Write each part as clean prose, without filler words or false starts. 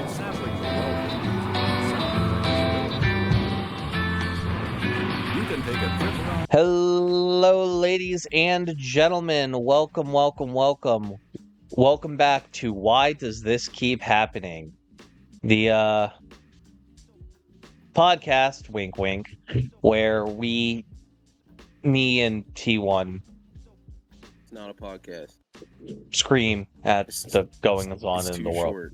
saplings are welcome. You can take a trip around. Hello, ladies and gentlemen. Welcome, welcome, welcome. Welcome back to Why Does This Keep Happening? The podcast, wink wink, where me and T1 It's not a podcast. scream at the goings on It's in too the world.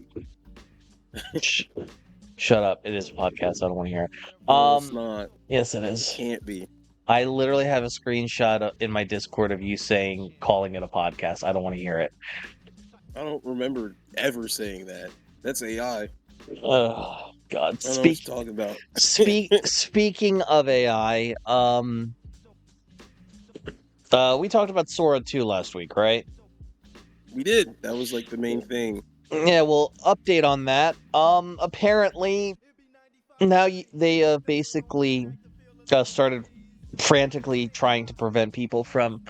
short. Shut up. It is a podcast. I don't want to hear it. No, it's not. Yes, it is. It can't be. I literally have a screenshot in my Discord of you calling it a podcast. I don't want to hear it. I don't remember ever saying that. That's AI. Oh God! I don't know what you're talking about. Speaking of AI, we talked about Sora 2 last week, right? We did. That was like the main thing. Yeah. Well, update on that. Apparently, now they basically started frantically trying to prevent people from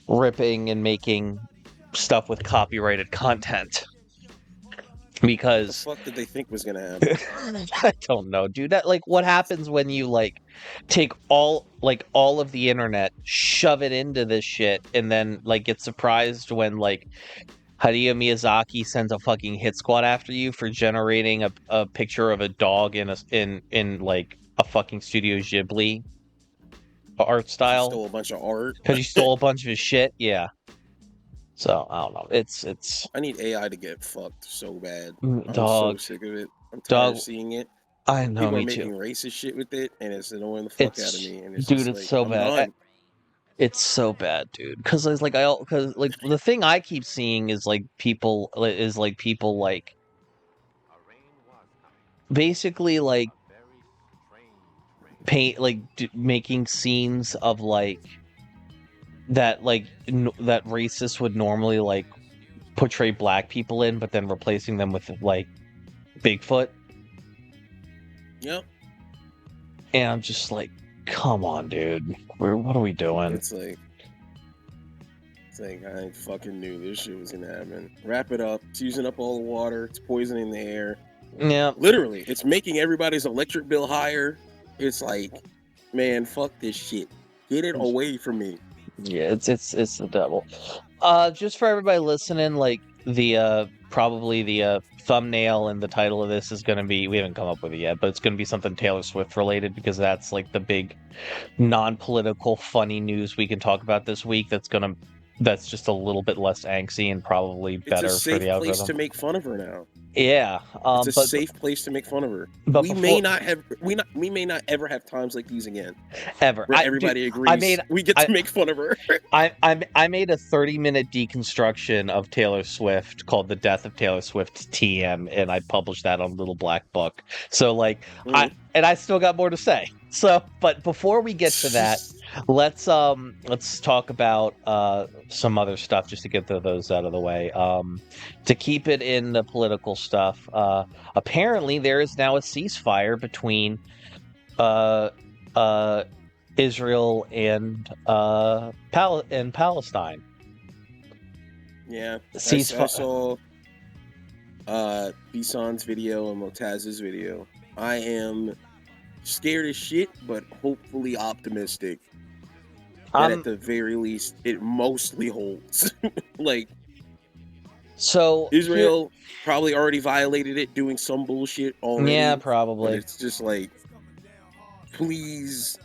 ripping and making stuff with copyrighted content. Because what the fuck did they think was gonna happen? I don't know, dude. That what happens when you take all of the internet, shove it into this shit, and then get surprised when Hideo Miyazaki sends a fucking hit squad after you for generating a picture of a dog in a fucking Studio Ghibli art style. You stole a bunch of art because you stole a bunch of his shit. Yeah. So I don't know. It's. I need AI to get fucked so bad. Dog. I'm so sick of it. I'm tired of seeing it. I know. People Me are making too. racist shit with it, and it's annoying the fuck out of me. And it's dude, just it's so bad. It's so bad, dude. Because the thing I keep seeing is people basically paint making scenes of that that racists would normally portray black people in, but then replacing them with Bigfoot. Yep. And I'm just come on, dude. What are we doing? It's like I fucking knew this shit was gonna happen. Wrap it up. It's using up all the water. It's poisoning the air. Yeah. Literally, it's making everybody's electric bill higher. It's man, fuck this shit. Get it away from me. Yeah, it's the devil. Just for everybody listening, probably the thumbnail and the title of this is going to be, we haven't come up with it yet, but it's going to be something Taylor Swift related, because that's the big non-political funny news we can talk about this week. That's just a little bit less angsty and probably better for the algorithm. It's a safe place to make fun of her now. Yeah, it's a safe place to make fun of her. But we may not ever have times like these again. Ever. Where everybody agrees we get to make fun of her. I made a 30-minute deconstruction of Taylor Swift called "The Death of Taylor Swift TM," and I published that on Little Black Book. So I still got more to say. So, but before we get to that, let's talk about some other stuff just to get those out of the way. To keep it in the political stuff, apparently there is now a ceasefire between Israel and Palestine. Yeah, I saw Bison's video and Motaz's video. I am scared as shit, but hopefully optimistic that at the very least it mostly holds. So Israel probably already violated it doing some bullshit already. Yeah, probably. But it's just please,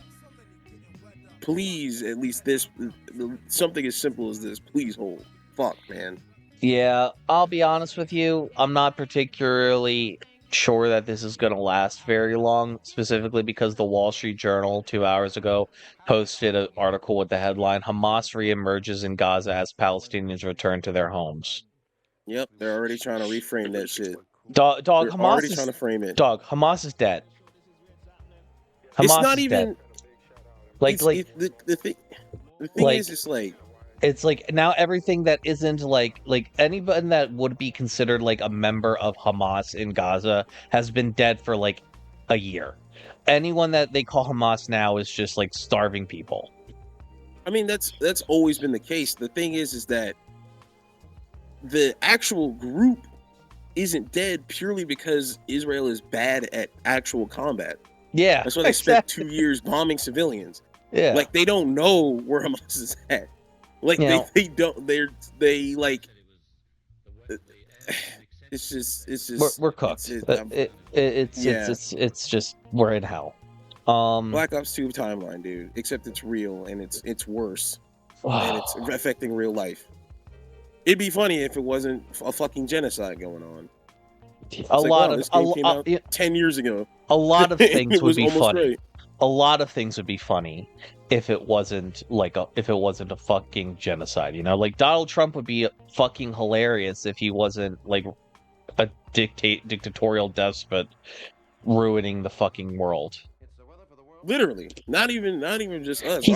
at least this, something as simple as this, please hold. Fuck, man. Yeah, I'll be honest with you. I'm not particularly sure that this is going to last very long, specifically because the Wall Street Journal 2 hours ago posted an article with the headline, "Hamas reemerges in Gaza as Palestinians return to their homes." Yep, they're already trying to reframe that shit. Dog, Hamas already trying to frame it. Dog, Hamas is dead. Hamas it's not even dead. The thing is, it's now everything that isn't anybody that would be considered a member of Hamas in Gaza has been dead for a year. Anyone that they call Hamas now is just starving people. I mean, that's always been the case. The thing is that the actual group isn't dead purely because Israel is bad at actual combat. Yeah, That's why they spent 2 years bombing civilians. Yeah, Like they don't know where Hamas is at. Like they don't. They like. It's just we're cooked. It's just we're in hell. Black Ops 2 timeline, dude. Except it's real and it's worse and it's affecting real life. It'd be funny if it wasn't a fucking genocide going on. This game came out 10 years ago. A lot of things would be funny. Great. A lot of things would be funny if it wasn't a fucking genocide, you know? Like Donald Trump would be fucking hilarious if he wasn't like a dictatorial despot ruining the fucking world. Literally, not even just us.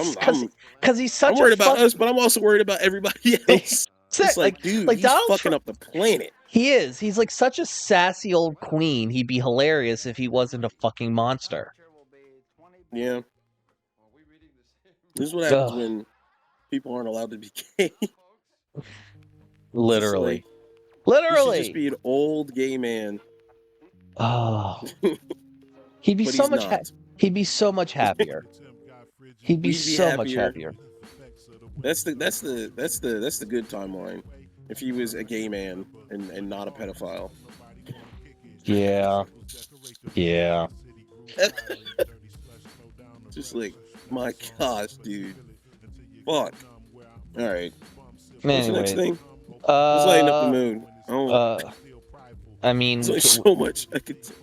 Because he's such. I'm worried about us, but I'm also worried about everybody else. It's like, dude, he's Donald fucking up the planet. He is. He's like such a sassy old queen. He'd be hilarious if he wasn't a fucking monster. Yeah. This is what happens when people aren't allowed to be gay. Literally. He should just be an old gay man. Oh. He'd be so much. He'd be so much happier. He'd be so much happier. That's the good timeline. If he was a gay man and not a pedophile. Yeah. Yeah. Just like, my gosh, dude. Fuck. All right. Anyway, what's the next thing? Let's lighten up the mood. I mean, there's so much I could take.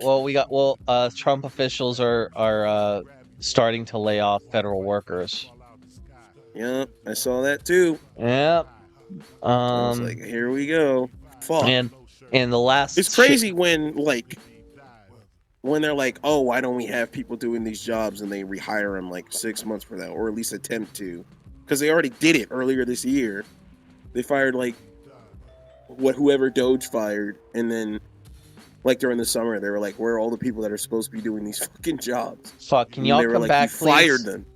Well, Trump officials are starting to lay off federal workers. Yeah, I saw that too. Yep. I was like, here we go. Fuck. And the last. It's crazy when they're like, oh, why don't we have people doing these jobs, and they rehire them like 6 months for that, or at least attempt to, because they already did it earlier this year. They fired like whoever Doge fired, and then during the summer they were like, where are all the people that are supposed to be doing these fucking jobs? Fuck, can y'all come back, please? Fired them.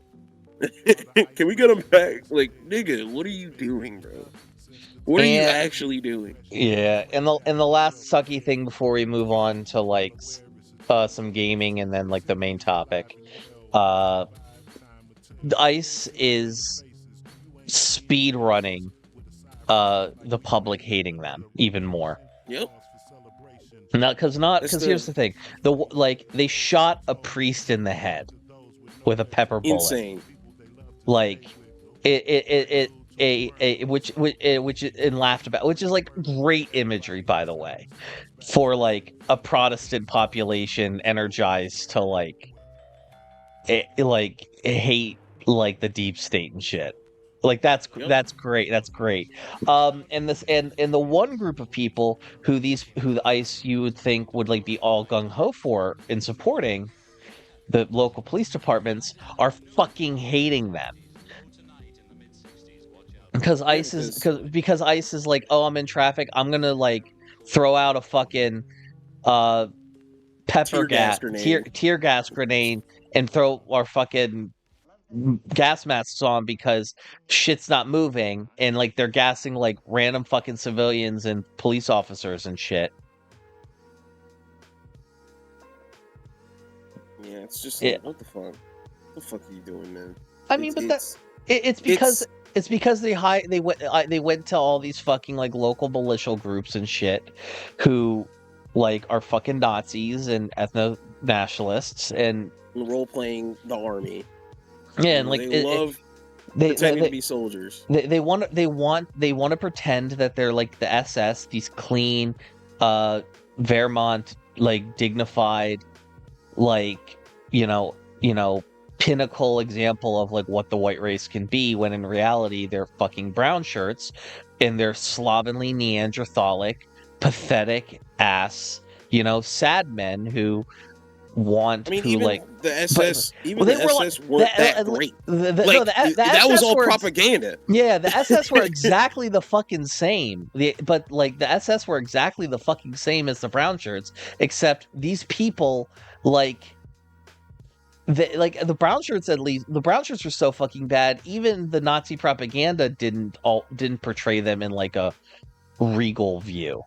Can we get them back? Like, nigga, what are you doing, bro? What are you actually doing? Yeah, and the last sucky thing before we move on to some gaming and then the main topic, ICE is speed running the public hating them even more. Yep. Because here's the thing, they shot a priest in the head with a pepper bullet. Insane. Which laughed about, which is great imagery, by the way, for a Protestant population energized to hate the deep state and shit. That's great. That's great. And the one group of people who the ICE you would think would be all gung ho for in supporting the local police departments are fucking hating them. Because ICE is like, oh, I'm in traffic, I'm gonna throw out a fucking tear gas grenade and throw our fucking gas masks on because shit's not moving, and they're gassing random fucking civilians and police officers and shit. Yeah, it's just what the fuck? What the fuck are you doing, man? I mean, it's because they went to all these fucking local militia groups and shit who are fucking Nazis and ethno-nationalists and role playing the army. Yeah, and they love pretending to be soldiers. They want to pretend that they're the SS, these clean, Vermont dignified, pinnacle example of what the white race can be, when in reality they're fucking brown shirts and they're slovenly Neanderthalic, pathetic ass, sad men who want the SS weren't that great. That was all propaganda. Yeah, the SS were exactly the fucking same. The SS were exactly the fucking same as the brown shirts, except these people the brown shirts, at least the brown shirts were so fucking bad. Even the Nazi propaganda didn't portray them in a regal view.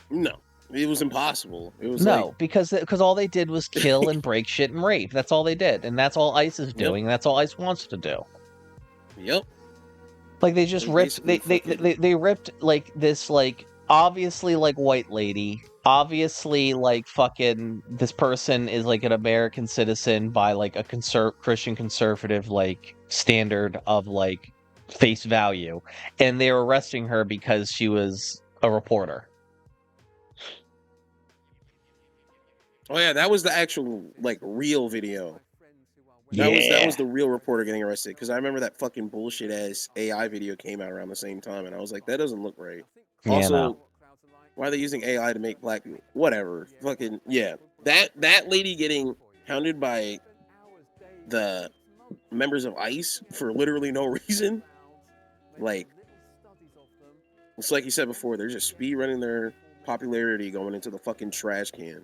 No, it was impossible. It was No, like, because all they did was kill and break shit and rape. That's all they did, and that's all ICE is doing. And that's all ICE wants to do. yep. Like they just They ripped basically they ripped like this like obviously like white lady, obviously like fucking this person is like an American citizen by like a Christian conservative like standard of like face value, and they were arresting her because she was a reporter. Oh yeah, that was the actual like real video. That Yeah. was the real reporter getting arrested, because I remember that fucking bullshit ass AI video came out around the same time, and I was like, that doesn't look right. Yeah, no. Also, why are they using AI to make black? Whatever, fucking yeah. That lady getting hounded by the members of ICE for literally no reason. Like, it's like you said before, they're just speed running their popularity going into the fucking trash can.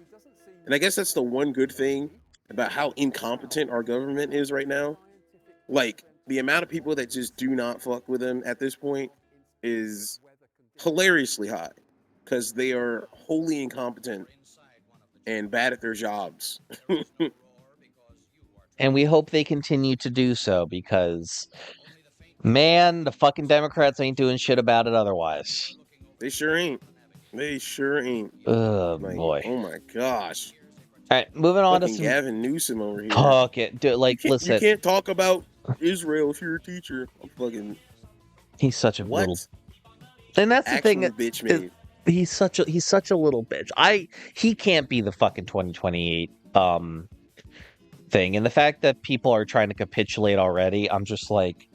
And I guess that's the one good thing about how incompetent our government is right now. Like, the amount of people that just do not fuck with them at this point is hilariously high, because they are wholly incompetent and bad at their jobs. And we hope they continue to do so because, man, the fucking Democrats ain't doing shit about it otherwise. They sure ain't. They sure ain't. Oh, Like, boy. oh my gosh. All right, moving on to Fucking some... Gavin Newsom over here. Fuck it. Dude, like, listen. You can't talk about Israel if you're a teacher. I'm fucking... He's such a What? little... And that's the thing. Bitch made. He's such a little bitch. He can't be the fucking 2028 thing. And the fact that people are trying to capitulate already, I'm just like...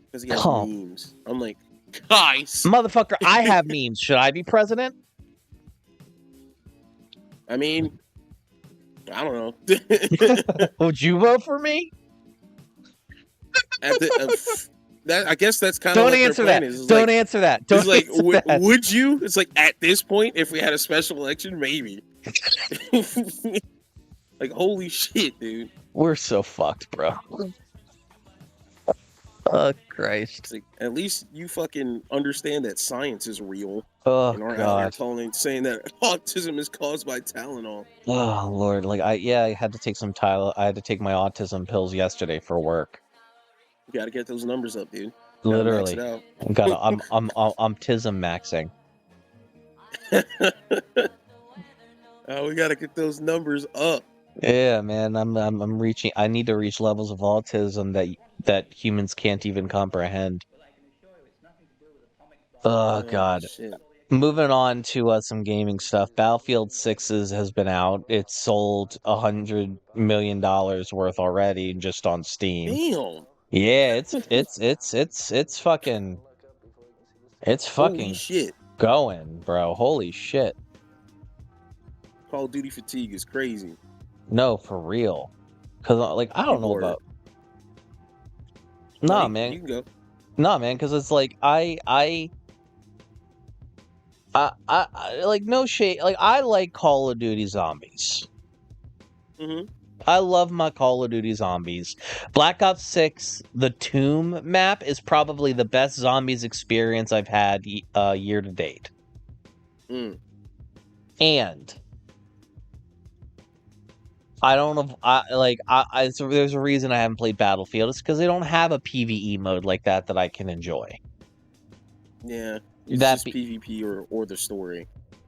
Because he has memes. I'm like, guys! Motherfucker, I have memes. Should I be president? I mean, I don't know. Would you vote for me? I guess that's kind of Don't what answer their that. plan is. Don't answer that. Don't like, answer that. Would you? It's like, at this point, if we had a special election, maybe. Like, holy shit, dude. We're so fucked, bro. Oh, Christ. It's like, at least you fucking understand that science is real. Oh, and aren't out God. here saying that autism is caused by Tylenol. Oh, Lord. Like, I had to take some I had to take my autism pills yesterday for work. You gotta get those numbers up, dude. Literally. Gotta max it out. I'm tism maxing. We gotta get those numbers up. Yeah, man. I'm reaching. I need to reach levels of autism that humans can't even comprehend. Oh, God. Shit. Moving on to some gaming stuff. Battlefield 6 has been out. It's sold $100 million worth already just on Steam. Damn. Yeah, it's fucking Holy shit. going, bro. Holy shit. Call of Duty fatigue is crazy. No, for real. Cause like I don't know about. Nah, man. You can go. Nah, man. Cause it's like I like no shade. Like I like Call of Duty Zombies. Mm-hmm. I love my Call of Duty Zombies. Black Ops 6, the Tomb map is probably the best zombies experience I've had year to date. Mm. And I don't know. So there's a reason I haven't played Battlefield. It's because they don't have a PvE mode like that I can enjoy. Yeah, it's just PvP or the story.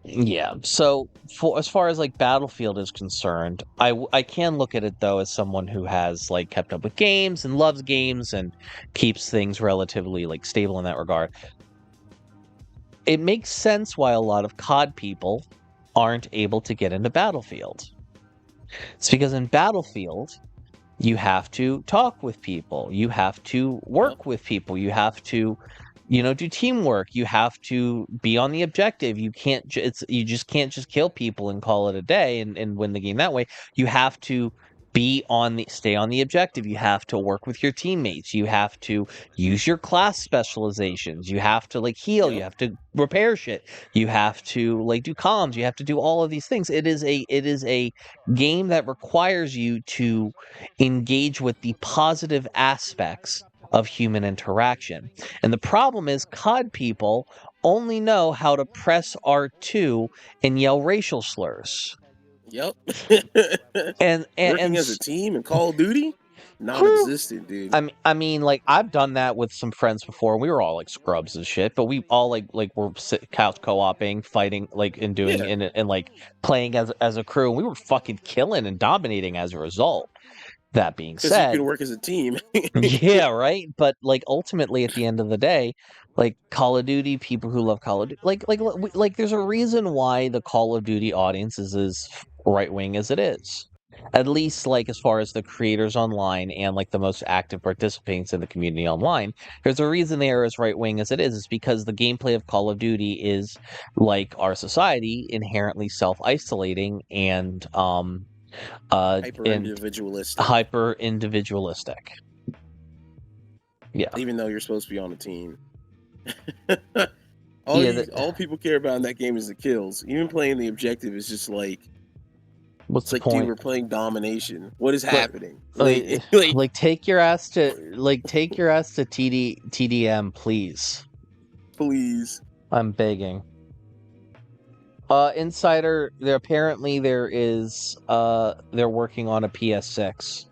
Yeah. So as far as like Battlefield is concerned, I can look at it though as someone who has like kept up with games and loves games and keeps things relatively like stable in that regard. It makes sense why a lot of COD people aren't able to get into Battlefield. It's because in Battlefield, you have to talk with people. You have to work with people. You have to, do teamwork. You have to be on the objective. You just can't just kill people and call it a day and win the game that way. You have to stay on the objective. You have to work with your teammates. You have to use your class specializations. You have to heal. You have to repair shit. You have to do comms. You have to do all of these things. It is a game that requires you to engage with the positive aspects of human interaction. And the problem is COD people only know how to press R2 and yell racial slurs. Yep. And Working as a team in Call of Duty, non-existent, dude. I mean, like I've done that with some friends before. We were all like scrubs and shit, but we all like were couch co-oping, fighting, like and doing Yeah. and like playing as a crew. And we were fucking killing and dominating as a result. That being Because you said, can work as a team. yeah, right. But like ultimately, at the end of the day, like Call of Duty, people who love Call of Duty, like there's a reason why the Call of Duty audience is as right wing as it is. At least like as far as the creators online and like the most active participants in the community online, there's a reason they are as right wing as it is. It's because the gameplay of Call of Duty is like our society inherently self isolating and Hyper and individualistic. hyper individualistic. Yeah. Even though you're supposed to be on a team. Yeah, all people care about in that game is the kills. Even playing the objective is just like, what's it's the like, point? dude, we're playing domination. What is But- happening? Like take your ass to TDM, please. Please. I'm begging. Insider, there is they're working on a PS6.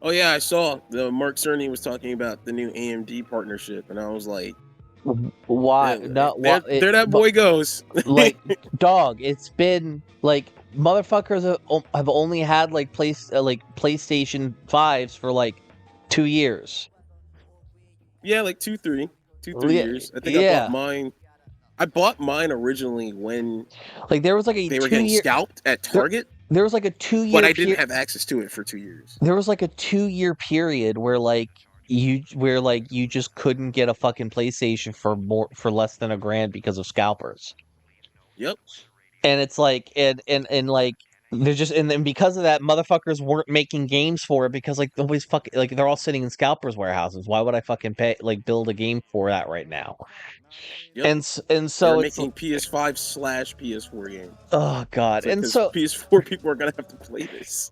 Oh yeah, I saw the Mark Cerny was talking about the new AMD partnership, and I was like, Why? yeah, No, why? there that boy goes. Like, dog, it's been like motherfuckers have only had like PlayStation 5s for like 2 years. Yeah, like 3 Yeah, years. I think yeah. I bought mine. I bought mine originally when Like there was like a they were getting 2 year scalped at Target, there was like a 2 year but I didn't have access to it for 2 years. there was like a 2 year period where you just couldn't get a fucking PlayStation for less than $1,000 because of scalpers. Yep. And it's like and like they're just and then because of that, motherfuckers weren't making games for it because like always fucking like they're all sitting in scalpers warehouses. Why would I fucking pay build a game for that right now? Yep. And so They're it's making PS5/PS4 games. oh god. Like, And so PS4 people are gonna have to play this.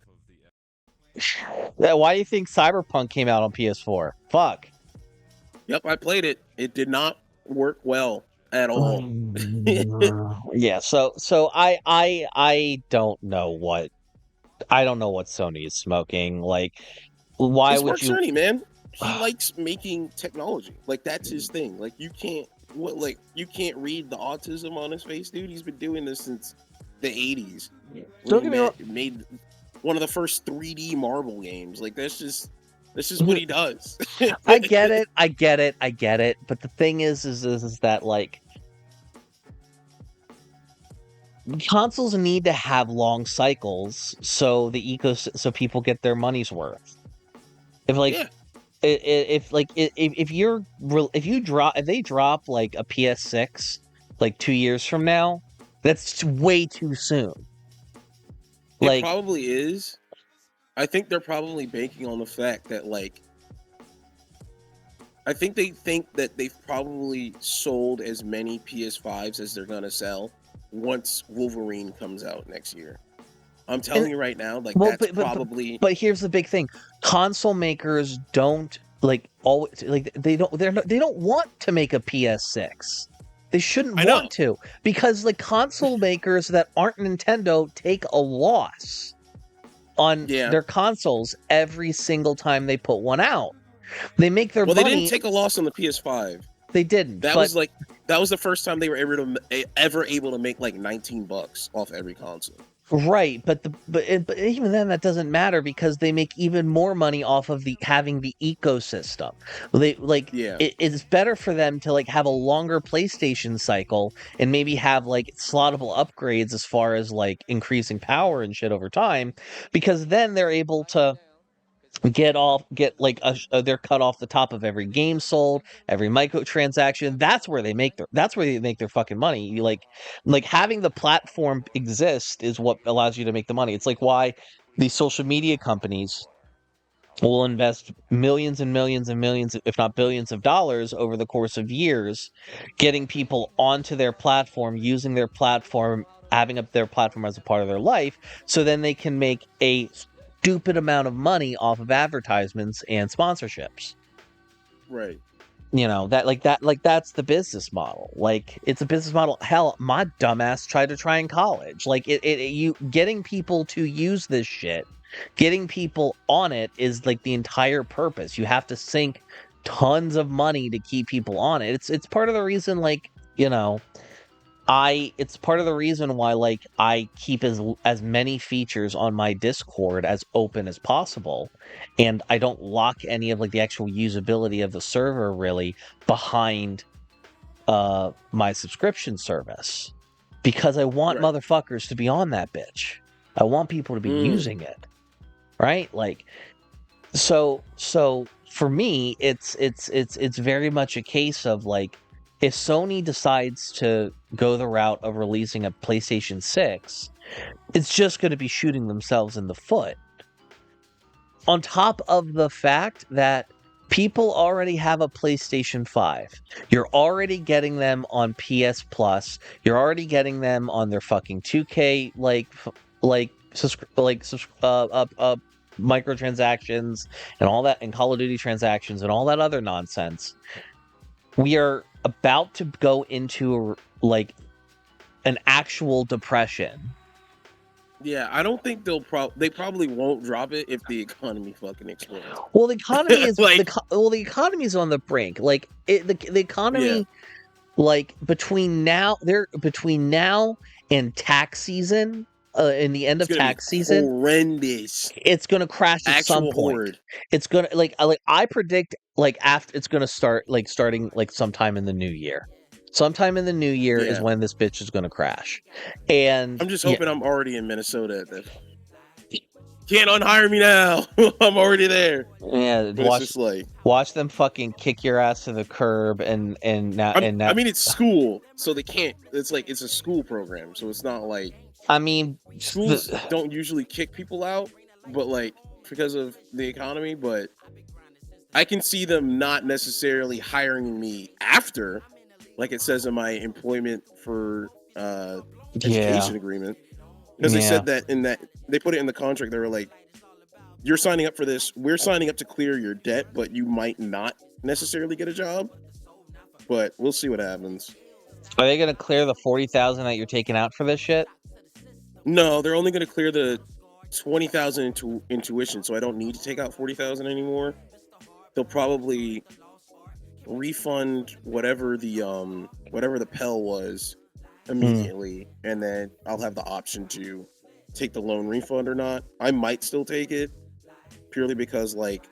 why do you think Cyberpunk came out on PS4? Fuck. Yep, I played it. It did not work well at all. Yeah, so I don't know what Sony is smoking. Like, why It's would Mark you? Cerny, man. He likes making technology. Like, that's his thing. Like, you can't read the autism on his face, dude. He's been doing this since the 80s. Don't get me wrong. Made one of the first 3D Marvel games. Like, that's just what he does. I get it. But the thing is that like consoles need to have long cycles so so people get their money's worth. If like. Yeah. If they drop like a PS6 like 2 years from now, that's way too soon. It probably is. I think they're probably banking on the fact that like I think they think that they've probably sold as many PS5s as they're gonna sell once Wolverine comes out next year. I'm telling you right now, like that's probably. But here's the big thing: console makers don't like always like they don't want to make a PS6. They shouldn't want to because like console makers that aren't Nintendo take a loss on their consoles every single time they put one out. They make their money. They didn't take a loss on the PS5. They didn't. That was the first time they were ever able to make like $19 off every console. Right, but even then that doesn't matter because they make even more money off of having the ecosystem. It's better for them to like have a longer PlayStation cycle and maybe have like slottable upgrades as far as like increasing power and shit over time, because then they're able to they're cut off the top of every game sold, every microtransaction. That's where they make their fucking money. You like having the platform exist is what allows you to make the money. It's like why these social media companies will invest millions and millions and millions, if not billions of dollars over the course of years, getting people onto their platform, using their platform, having up their platform as a part of their life, so then they can make a stupid amount of money off of advertisements and sponsorships. Right. that's the business model. Like, it's a business model. Hell, my dumbass tried to try in college. Like, you getting people to use this shit, getting people on it is like the entire purpose. You have to sink tons of money to keep people on it. It's part of the reason, like, it's part of the reason why, like, I keep as many features on my Discord as open as possible, and I don't lock any of, like, the actual usability of the server really behind my subscription service, because I want Right. motherfuckers to be on that bitch. I want people to be using it, right? Like, so for me, it's very much a case of, like, if Sony decides to go the route of releasing a PlayStation 6, it's just going to be shooting themselves in the foot. On top of the fact that people already have a PlayStation 5. You're already getting them on PS Plus. You're already getting them on their fucking 2K microtransactions and all that, and Call of Duty transactions and all that other nonsense. We are about to go into like an actual depression. Yeah, I don't think they probably won't drop it if the economy fucking explodes. Well, the economy is Like- the economy is on the brink. Like, the economy, like, between now and tax season, in the end of tax season, horrendous. it's gonna crash at some point. Horde. It's gonna, like I predict, like, after it's gonna starting like sometime in the new year. Sometime in the new year is when this bitch is gonna crash. And I'm just hoping I'm already in Minnesota at that. Can't unhire me now. I'm already there. Yeah, watch them fucking kick your ass to the curb, and now. I mean, it's school, so they can't. It's like it's a school program, so it's not like. I mean, schools don't usually kick people out, but like because of the economy. But I can see them not necessarily hiring me after, like it says in my employment for education agreement, because they said that they put it in the contract. They were like, "You're signing up for this. We're signing up to clear your debt, but you might not necessarily get a job." But we'll see what happens. Are they gonna clear the 40,000 that you're taking out for this shit? No, they're only going to clear the 20,000 in tuition, so I don't need to take out 40,000 anymore. They'll probably refund whatever the Pell was immediately, and then I'll have the option to take the loan refund or not. I might still take it purely because, like,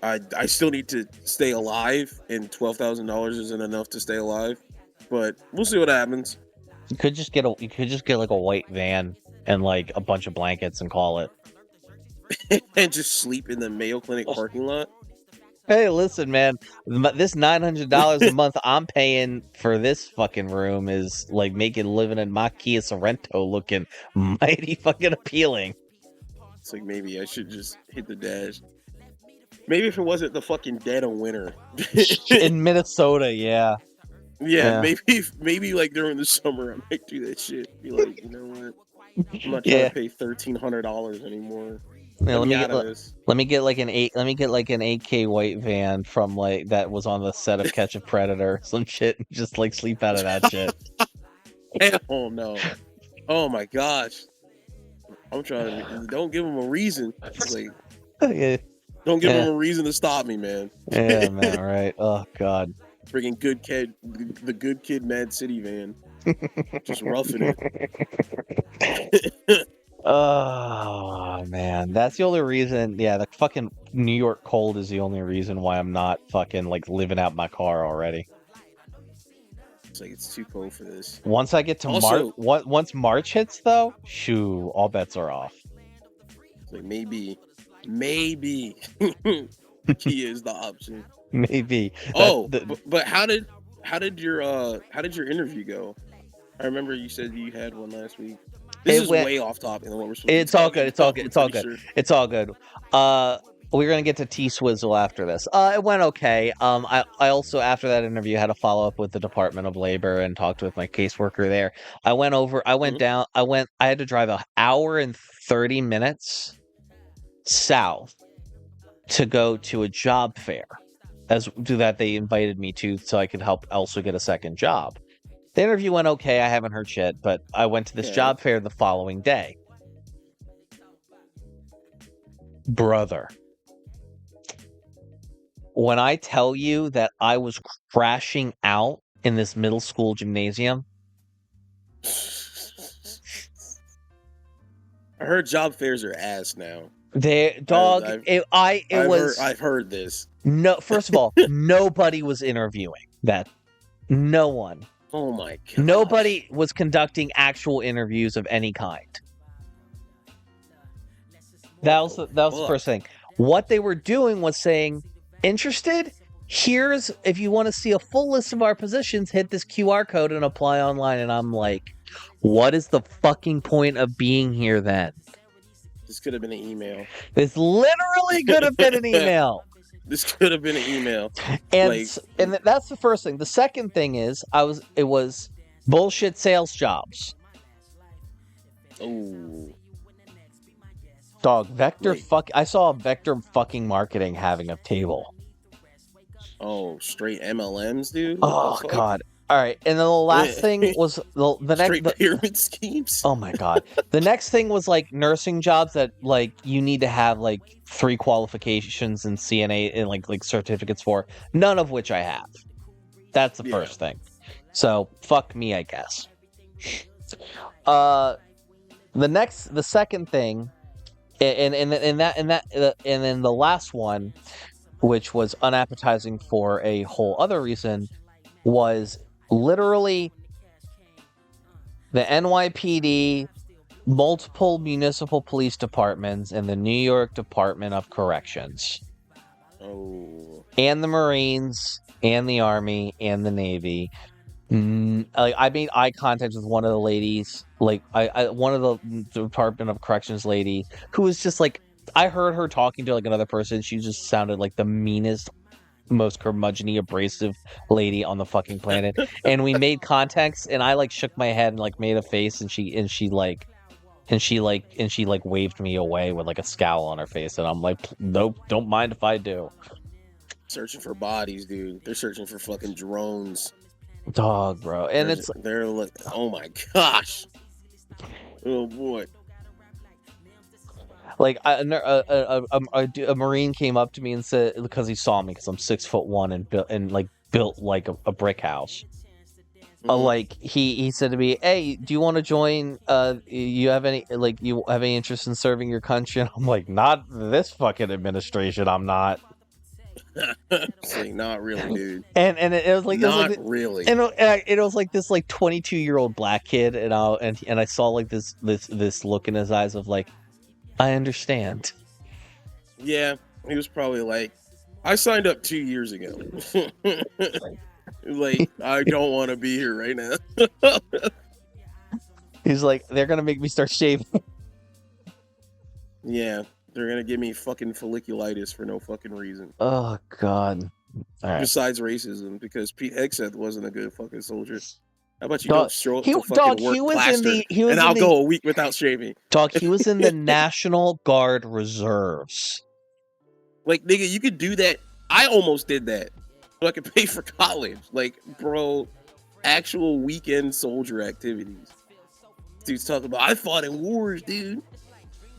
I still need to stay alive, and $12,000 isn't enough to stay alive. But we'll see what happens. You could just get like a white van and like a bunch of blankets and call it. And just sleep in the Mayo Clinic parking lot. Hey, listen, man. This $900 a month I'm paying for this fucking room is like making living in my Kia Sorrento looking mighty fucking appealing. It's like, maybe I should just hit the dash. Maybe if it wasn't the fucking dead of winter in Minnesota, yeah. Yeah, maybe like during the summer I might do that shit. Be like, you know what? I'm not trying to pay $1,300 anymore. Yeah, let me get like an 8K white van from like that was on the set of Catch a Predator, some shit, and just like sleep out of that shit. Oh no! Oh my gosh! I'm trying to don't give them a reason. It's like, don't give them a reason to stop me, man. Yeah, man. Right? Oh god. Friggin' the good kid, Mad City van, just roughing it. Oh man, that's the only reason. Yeah, the fucking New York cold is the only reason why I'm not fucking like living out my car already. It's like it's too cold for this. Once I get to March, once March hits though, shoo, all bets are off. It's like maybe Kia is the option. Maybe. But how did your interview go? I remember you said you had one last week. This is way off topic than what we're supposed to be. It's all good. It's all good. We're gonna get to T-Swizzle after this. It went okay. I also, after that interview, had a follow up with the Department of Labor and talked with my caseworker there. I had to drive an hour and 30 minutes south to go to a job fair that they invited me to so I could help also get a second job. The interview went okay. I haven't heard shit, but I went to this job fair the following day. Brother, when I tell you that I was crashing out in this middle school gymnasium, I heard job fairs are ass now. I've heard this. No, first of all, nobody was interviewing that. No one. Oh my god. Nobody was conducting actual interviews of any kind. That was the first thing. What they were doing was saying, interested? Here's, if you want to see a full list of our positions, hit this QR code and apply online. And I'm like, what is the fucking point of being here then? This could have been an email. This literally could have been an email. This could have been an email. And that's the first thing. The second thing is, it was bullshit sales jobs. Oh. Dog, I saw Vector fucking marketing having a table. Oh, straight MLMs, dude? Oh, God. All right. And then the last thing was the next pyramid schemes. Oh, my God. The next thing was like nursing jobs that like you need to have like 3 qualifications in CNA and like certificates for, none of which I have. That's the first thing. So fuck me, I guess. The second thing, and then the last one, which was unappetizing for a whole other reason, was literally the NYPD, multiple municipal police departments, and the New York Department of Corrections. Oh. And the Marines, and the Army, and the Navy. I made eye contact with one of the ladies, one of the Department of Corrections lady, who was just like, I heard her talking to like another person. She just sounded like the meanest, most curmudgeon-y, abrasive lady on the fucking planet. And we made contacts, and I like shook my head and like made a face, and she waved me away with like a scowl on her face, and I'm like, nope, don't mind if I do. Searching for bodies, dude. They're searching for fucking drones. Dog, bro. And they're like, oh my gosh. Oh boy. Like a Marine came up to me and said, because he saw me because I'm 6'1" and built like a brick house. Mm-hmm. Like he said to me, "Hey, do you want to join? You have any interest in serving your country?" And I'm like, "Not this fucking administration. I'm not." Like, not really, dude. And it was like, really. And it was like this like 22-year-old black kid, and I saw like this look in his eyes of like, I understand. Yeah, he was probably like, I signed up 2 years ago. Like, I don't want to be here right now. He's like, they're gonna make me start shaving. Yeah, they're gonna give me fucking folliculitis for no fucking reason. Oh God. All right. Besides racism, because Pete Hegseth wasn't a good fucking soldier. How about you don't show up to fucking work plastered, and I'll go a week without shaving. Dog, he was in the National Guard Reserves. Like, nigga, you could do that. I almost did that so I could pay for college. Like, bro, actual weekend soldier activities. Dude's talking about, I fought in wars, dude.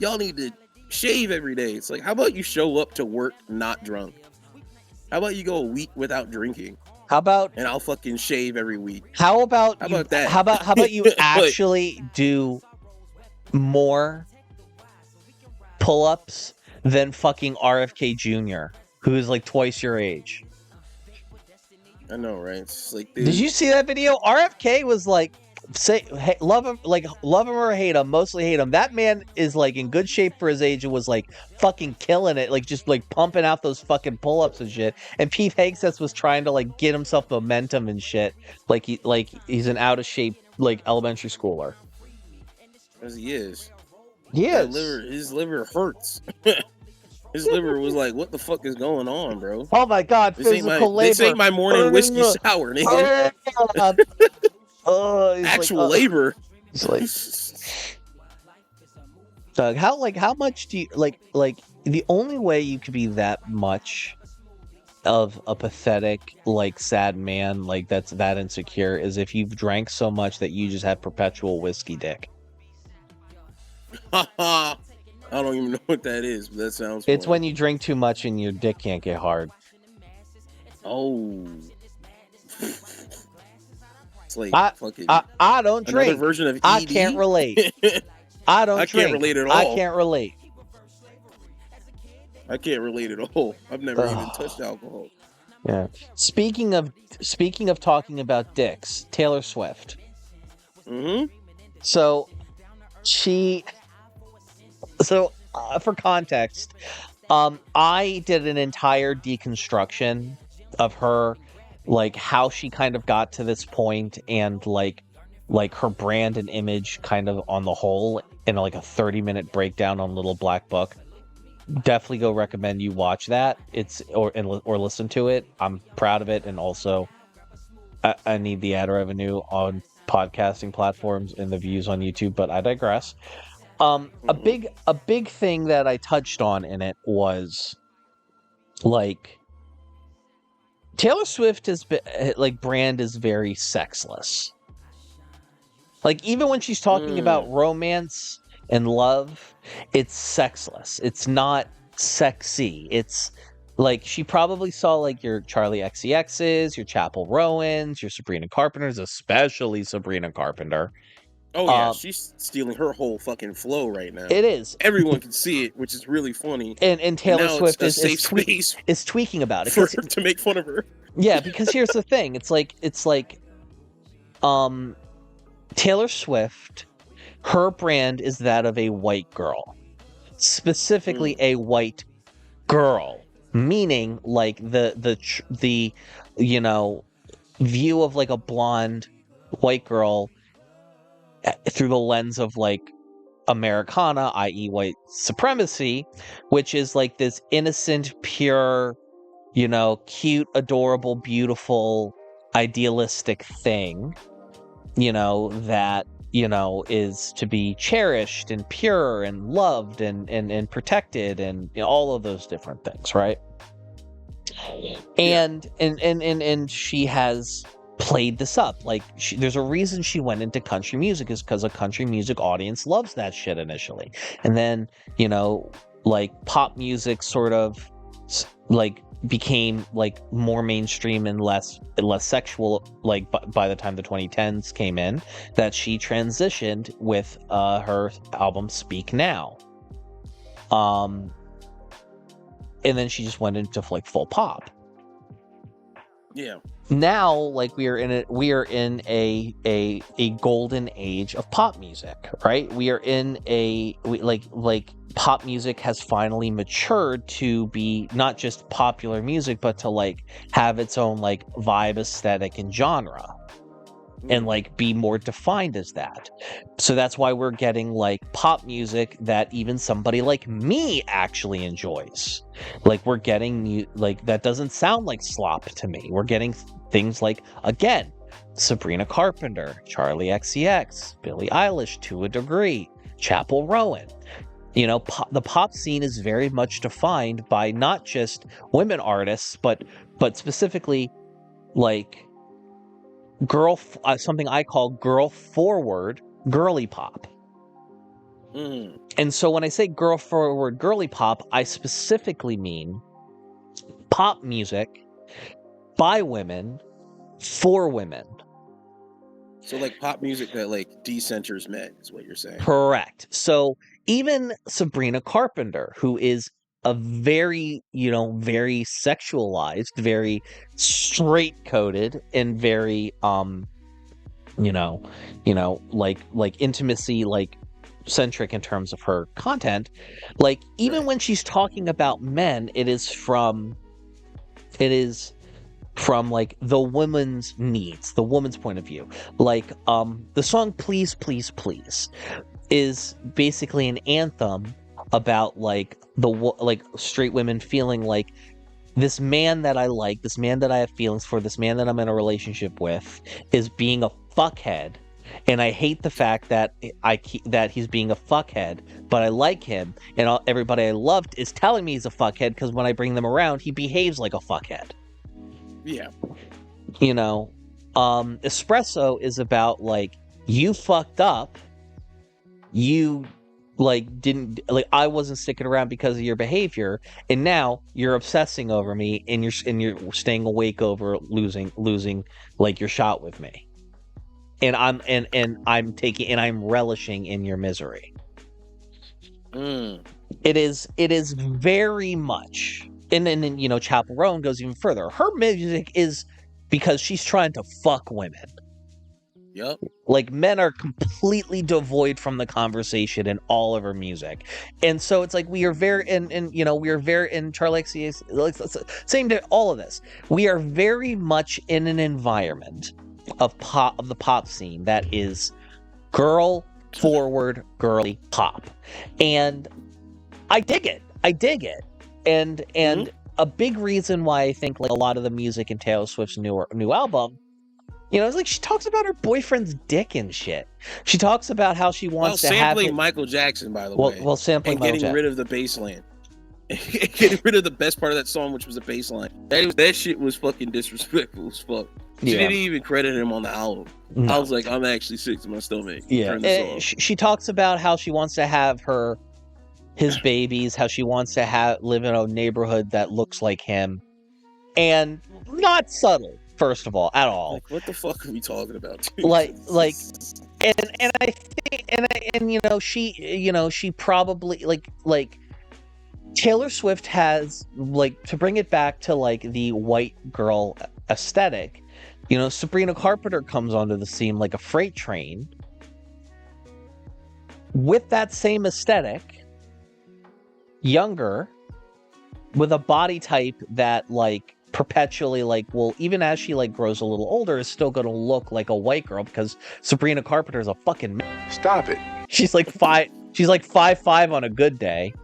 Y'all need to shave every day. It's like, how about you show up to work not drunk? How about you go a week without drinking? How about, and I'll fucking shave every week. How about that? How about you actually do more pull-ups than fucking RFK Jr., who is like twice your age? I know, right? It's like, dude. Did you see that video? RFK was like, love him or hate him, mostly hate him. That man is like in good shape for his age and was like fucking killing it, like just like pumping out those fucking pull-ups and shit. And Pete Hegseth was trying to like get himself momentum and shit, like he's an out of shape like elementary schooler. As he is. His liver hurts. His liver was like, what the fuck is going on, bro? Oh my God, physical labor. This ain't my morning whiskey sour, nigga. Actual labor. It's like, Doug, how much do you like the only way you could be that much of a pathetic, like, sad man, like, that's that insecure, is if you've drank so much that you just have perpetual whiskey dick. I don't even know what that is, but that sounds It's funny. when you drink too much and your dick can't get hard. Oh. It's like fucking I don't another drink. version of ED. I can't relate. I don't drink. Can't relate at all. I can't relate. I can't relate at all. I've never even touched alcohol. Yeah. Speaking of talking about dicks, Taylor Swift. Mm-hmm. So for context, I did an entire deconstruction of her, like how she kind of got to this point, and like her brand and image kind of on the whole, in like a 30-minute breakdown on Little Black Book. Definitely go recommend you watch that. Or listen to it. I'm proud of it, and also I need the ad revenue on podcasting platforms and the views on YouTube, but I digress. A big thing that I touched on in it was, like, Taylor Swift is like, brand is very sexless. Like, even when she's talking about romance and love, it's sexless. It's not sexy. It's like, she probably saw like your Charlie XCXs, your Chapel Rowans, your Sabrina Carpenters, especially Sabrina Carpenter. Oh yeah, she's stealing her whole fucking flow right now. It is. Everyone can see it, which is really funny. And Taylor Swift is tweaking about it for to make fun of her. Yeah, because here's the thing. It's like Taylor Swift, her brand is that of a white girl. Specifically a white girl, meaning like the you know, view of like a blonde white girl through the lens of like Americana, i.e. white supremacy, which is like this innocent, pure, you know, cute, adorable, beautiful, idealistic thing, you know, that, you know, is to be cherished and pure and loved and protected, and, you know, all of those different things, right? And she has played this up. Like, there's a reason she went into country music, is because a country music audience loves that shit initially, and then, you know, like, pop music sort of like became like more mainstream and less sexual, like, by the time the 2010s came in, that she transitioned with her album Speak Now, and then she just went into like full pop. Yeah. Now, like, we are in a golden age of pop music, right? We are in like pop music has finally matured to be not just popular music, but to like have its own like vibe, aesthetic, and genre, and like be more defined as that. So that's why we're getting like pop music that even somebody like me actually enjoys. Like, we're getting like, that doesn't sound like slop to me. We're getting things like, again, Sabrina Carpenter, Charlie XCX, Billie Eilish to a degree, Chapel Rowan. You know, the pop scene is very much defined by not just women artists, but specifically like something I call girl forward girly pop. And so when I say girl forward girly pop, I specifically mean pop music by women for women. So like pop music that like decenters men is what you're saying. Correct. So even Sabrina Carpenter, who is a very, you know, very sexualized, very straight-coded, and very you know, like intimacy, like centric in terms of her content, like, even when she's talking about men, it is from like the woman's needs, the woman's point of view. Like, the song Please Please Please is basically an anthem about like like straight women feeling like this man that I like, this man that I have feelings for, this man that I'm in a relationship with is being a fuckhead, And I hate the fact that that he's being a fuckhead, but I like him, and everybody I loved is telling me he's a fuckhead because when I bring them around, he behaves like a fuckhead. Yeah. You know, Espresso is about like, you fucked up, you like didn't like, I wasn't sticking around because of your behavior, and now you're obsessing over me, and you're staying awake over losing like your shot with me. And I'm relishing in your misery. It is very much, and then you know, Chaperone goes even further. Her music is because she's trying to fuck women. Yep. Like, men are completely devoid from the conversation in all of her music, and so it's like we are very, and you know, we are very in Charlexi's same to all of this. We are very much in an environment of the pop scene that is girl forward, girly pop, and I dig it. And a big reason why I think like a lot of the music in Taylor Swift's new album, you know, it's like she talks about her boyfriend's dick and shit. She talks about how she wants to have sampling Michael Jackson, by the way. Well, sampling and getting rid of the bass line. Getting rid of the best part of that song, which was the bass line. That shit was fucking disrespectful as fuck. She didn't even credit him on the album. No. I was like, I'm actually sick to my stomach. Yeah. She talks about how she wants to have his babies, how she wants to live in a neighborhood that looks like him, and not subtle. First of all, at all. Like, what the fuck are we talking about, dude? And I think, and you know, she probably like Taylor Swift has, like, to bring it back to like the white girl aesthetic. You know, Sabrina Carpenter comes onto the scene like a freight train with that same aesthetic, younger, with a body type that like perpetually, like, well, even as she like grows a little older, is still going to look like a white girl, because Sabrina Carpenter is a fucking Stop it. She's like 5'5" on a good day.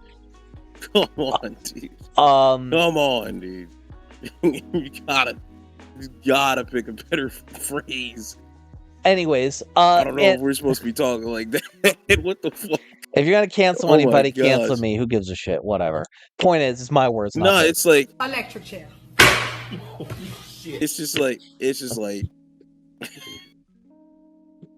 Come on, dude. Come on, dude. you gotta pick a better phrase. Anyways, I don't know if we're supposed to be talking like that. What the fuck? If you're gonna cancel anybody, cancel me. Who gives a shit? Whatever. Point is, it's my words. No, it's like electric chair. It's just like.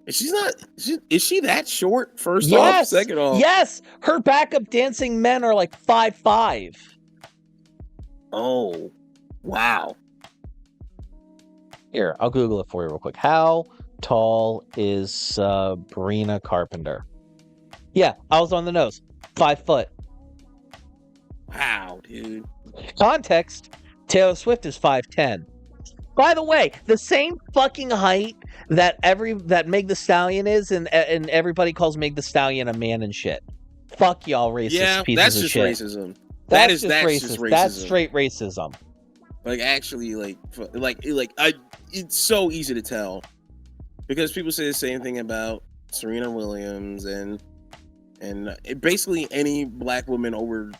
Is she that short? First off, second off. Yes, her backup dancing men are like 5'5". Oh, wow. Here, I'll Google it for you real quick. How tall is Sabrina Carpenter? Yeah, I was on the nose. 5 foot. Wow, dude. Context: Taylor Swift is 5'10". By the way, the same fucking height that Meg the Stallion is, and everybody calls Meg the Stallion a man and shit. Fuck y'all, racist pieces of shit. That's just racism. That's just racist. That's straight racism. Like, actually, it's so easy to tell, because people say the same thing about Serena Williams and basically any black woman over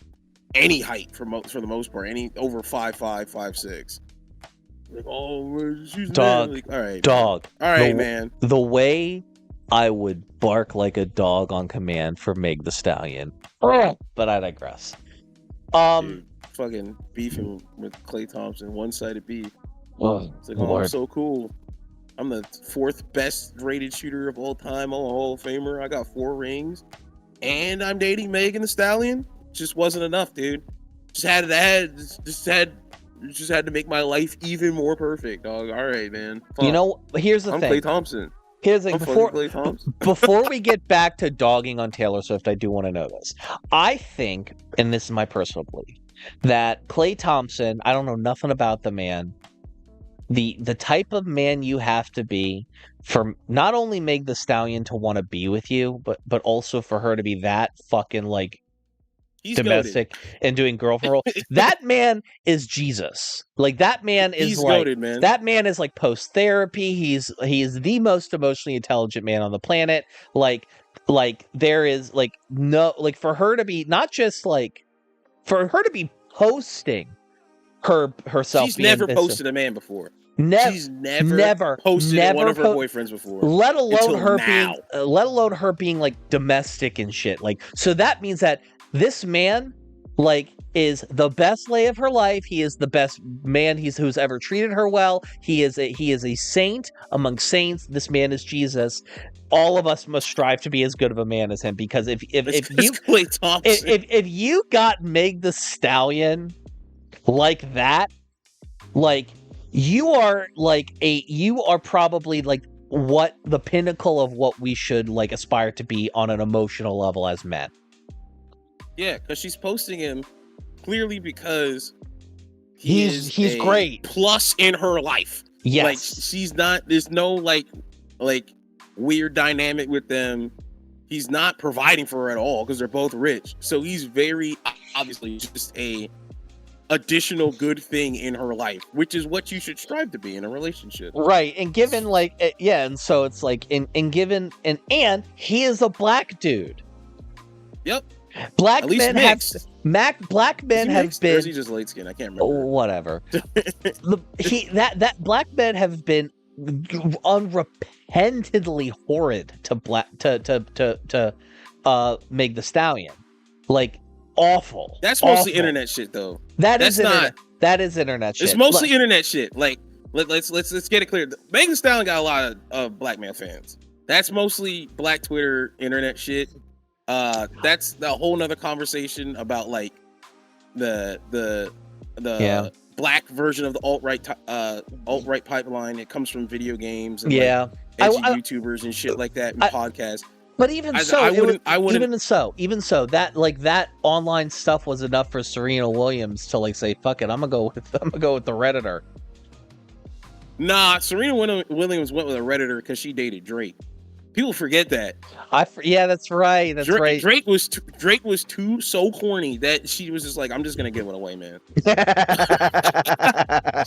any height for the most part, any over 5'5", 5'6". Like, oh, she's dog. Like, all right, dog. Man. All right, man. The way I would bark like a dog on command for Meg the Stallion, but I digress. Dude, fucking beefing with Klay Thompson, one-sided beef. It's like, I'm so cool. I'm the 4th best rated shooter of all time. I'm a Hall of Famer. I got 4 rings, and I'm dating Megan Thee Stallion. Just wasn't enough, dude. Just had to make my life even more perfect, dog. All right, man. Fuck. You know, here's the thing. I'm Klay Thompson. Here's the thing. Before we get back to dogging on Taylor Swift, I do want to know this. I think, and this is my personal belief, that Klay Thompson, I don't know nothing about the man. The type of man you have to be for not only Meg the Stallion to want to be with you, but also for her to be that fucking like domestic goated and doing girlfriend role. That man is Jesus. Like, that man is he's like goated, man. That man is like post therapy. He is the most emotionally intelligent man on the planet. Like there is like no, like, for her to be not just like, for her to be posting herself. She's never posted a man before. She's never posted in one of her boyfriends before. Let alone her now. being like domestic and shit. Like, so that means that this man, like, is the best lay of her life. He is the best man who's ever treated her well. He is a saint among saints. This man is Jesus. All of us must strive to be as good of a man as him, because if you got Meg the Stallion like that, like, you are probably like what the pinnacle of what we should like aspire to be on an emotional level as men. Yeah, because she's posting him clearly because he's great plus in her life. Yes, like she's not. There's no like weird dynamic with them. He's not providing for her at all because they're both rich. So he's very obviously just a additional good thing in her life, which is what you should strive to be in a relationship, right? And given like and so it's like given he is a black dude. Yep. Black men have been. Or is he just light skin? I can't remember. Whatever. That black men have been unrepentantly horrid to Meg the Stallion, like awful. That's mostly internet shit, though. That is internet shit. It's mostly internet shit. Like let's get it clear. Meg the Stallion got a lot of black male fans. That's mostly black Twitter internet shit. That's a whole nother conversation about like the black version of the alt-right pipeline. It comes from video games and like, edgy YouTubers and shit like that and podcasts. But even so, that like that online stuff was enough for Serena Williams to like say, "Fuck it, I'm gonna go with the Redditor." Nah, Serena Williams went with a Redditor because she dated Drake. People forget that. That's right. That's right. Drake was too so corny that she was just like, I'm just gonna give it away, man.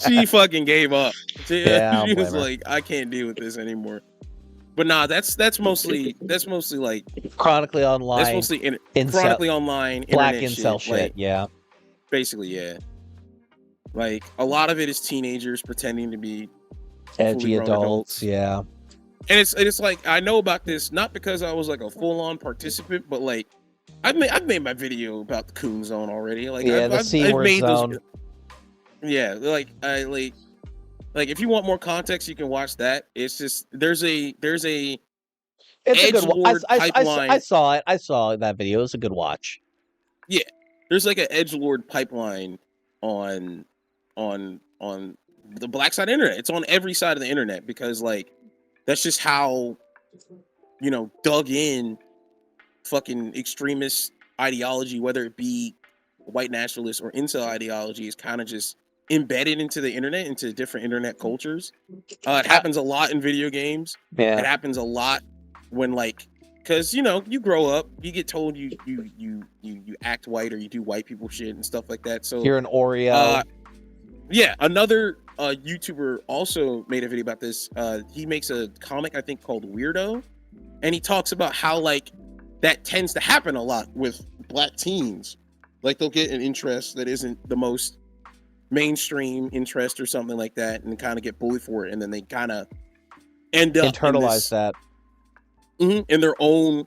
She fucking gave up. She was like, I can't deal with this anymore. But nah, that's mostly like chronically online. That's mostly chronically online black incel shit. Like, yeah, basically, yeah. Like a lot of it is teenagers pretending to be edgy adults. Yeah. And it's like, I know about this not because I was like a full on participant, but like I've made my video about the Coon Zone already. Like I've made zone. Those. Yeah, like if you want more context, you can watch that. It's just there's a it's a good watch. I saw it. I saw that video. It was a good watch. Yeah, there's like an edgelord pipeline on the black side of the internet. It's on every side of the internet because like. That's just how, dug in fucking extremist ideology, whether it be white nationalist or incel ideology, is kind of just embedded into the internet, into different internet cultures. It happens a lot in video games. Yeah. It happens a lot when because you grow up, you get told you act white or you do white people shit and stuff like that. So you're an Oreo. Yeah, another YouTuber also made a video about this. He makes a comic, I think, called Weirdo, and he talks about how like that tends to happen a lot with black teens. Like they'll get an interest that isn't the most mainstream interest or something like that, and kind of get bullied for it, and then they kind of end up internalize that in their own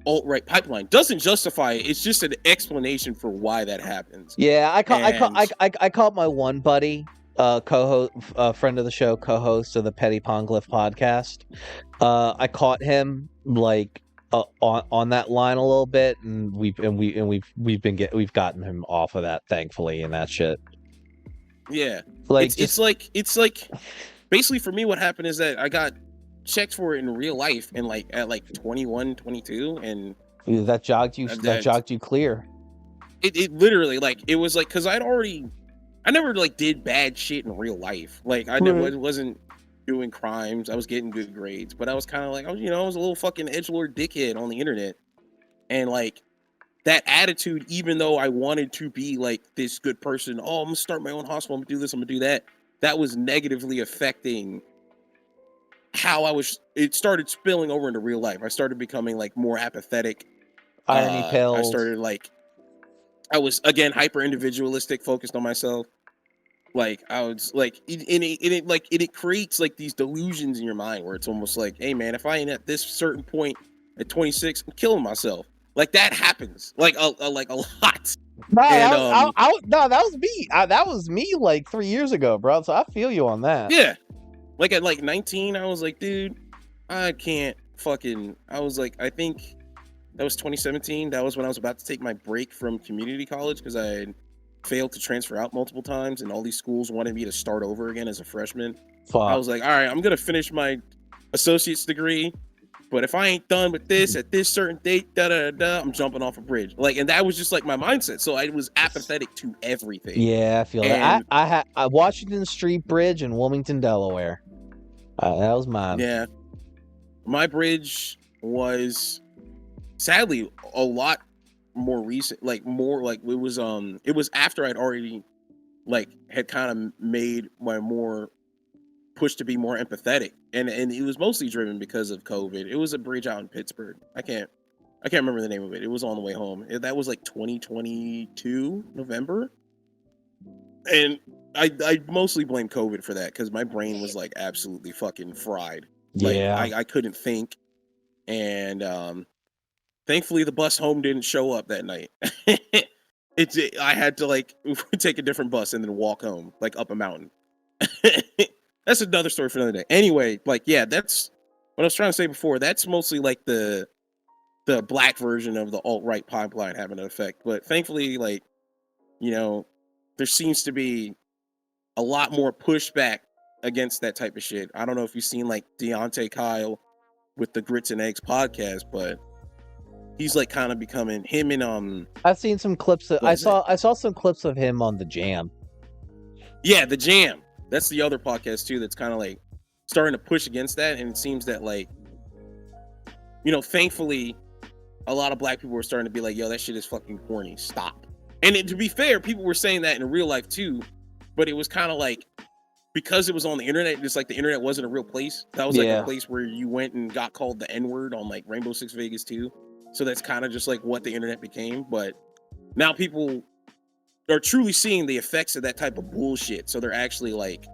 alt-right pipeline. Doesn't justify it. It's just an explanation for why that happens. Yeah, I caught my one buddy, co-host, friend of the show, co-host of the Petty Ponglyph podcast. I caught him like on that line a little bit, and we've gotten him off of that, thankfully, and that shit. Yeah, like it's like basically for me, what happened is that I got checked for it in real life and like at like 21, 22, and that jogged you clear. It literally like it was like because I never like did bad shit in real life. Like I wasn't doing crimes. I was getting good grades, but I was kind of like I was a little fucking edgelord dickhead on the internet, and like that attitude, even though I wanted to be like this good person, I'm gonna start my own hospital, I'm gonna do this, I'm gonna do that, that was negatively affecting how it started spilling over into real life. I started becoming like more apathetic. Irony pills. I was again hyper individualistic, focused on myself. Like I was like, it creates like these delusions in your mind where it's almost like, hey man, if I ain't at this certain point at 26, I'm killing myself. Like that happens, like a lot. No, And no, that was me. That was me like 3 years ago, bro. So I feel you on that. yeah, like at like 19, I was like, dude, I can't fucking. I was like, I think that was 2017. That was when I was about to take my break from community college because I had failed to transfer out multiple times, and all these schools wanted me to start over again as a freshman. Fuck. I was like, all right, I'm gonna finish my associate's degree, but if I ain't done with this at this certain date, I'm jumping off a bridge. Like, and that was just like my mindset. So I was apathetic to everything. Yeah, I feel And, that. I Washington Street Bridge in Wilmington, Delaware. That was mine. yeah, my bridge was sadly a lot more recent, like more like it was after I'd already like had kind of made my more push to be more empathetic, and it was mostly driven because of COVID. It was a bridge out in Pittsburgh. I can't remember the name of it. It was on the way home. That was like 2022 November, and I mostly blame COVID for that because my brain was like absolutely fucking fried. Like Yeah. I couldn't think, and thankfully the bus home didn't show up that night. I had to like take a different bus and then walk home like up a mountain. That's another story for another day. Anyway, like yeah, that's what I was trying to say before. That's mostly like the black version of the alt-right pipeline having an effect. But thankfully, like, you know, there seems to be a lot more pushback against that type of shit. I don't know if you've seen like Deontay Kyle with the Grits and Eggs podcast, but he's like kind of becoming him and I've seen some clips. I saw some clips of him on the Jam. Yeah, the Jam. That's the other podcast too that's kind of like starting to push against that, and it seems that like, you know, thankfully a lot of black people were starting to be like, yo, that shit is fucking corny, stop. And to be fair, people were saying that in real life too, but it was kind of like, because it was on the internet, just like the internet wasn't a real place. That was like a place where you went and got called the N-word on like Rainbow Six Vegas too. So that's kind of just like what the internet became. But now people are truly seeing the effects of that type of bullshit. So they're actually like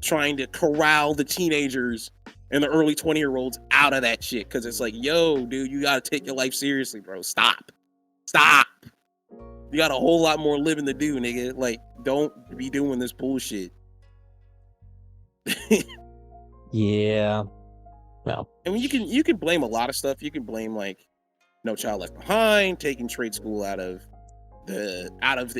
trying to corral the teenagers and the early 20-year-olds out of that shit. Cause it's like, yo, dude, you gotta take your life seriously, bro. Stop. You got a whole lot more living to do, nigga. Like, don't be doing this bullshit. Yeah. Well, I mean, you can blame a lot of stuff. You can blame like No Child Left Behind, taking trade school out of the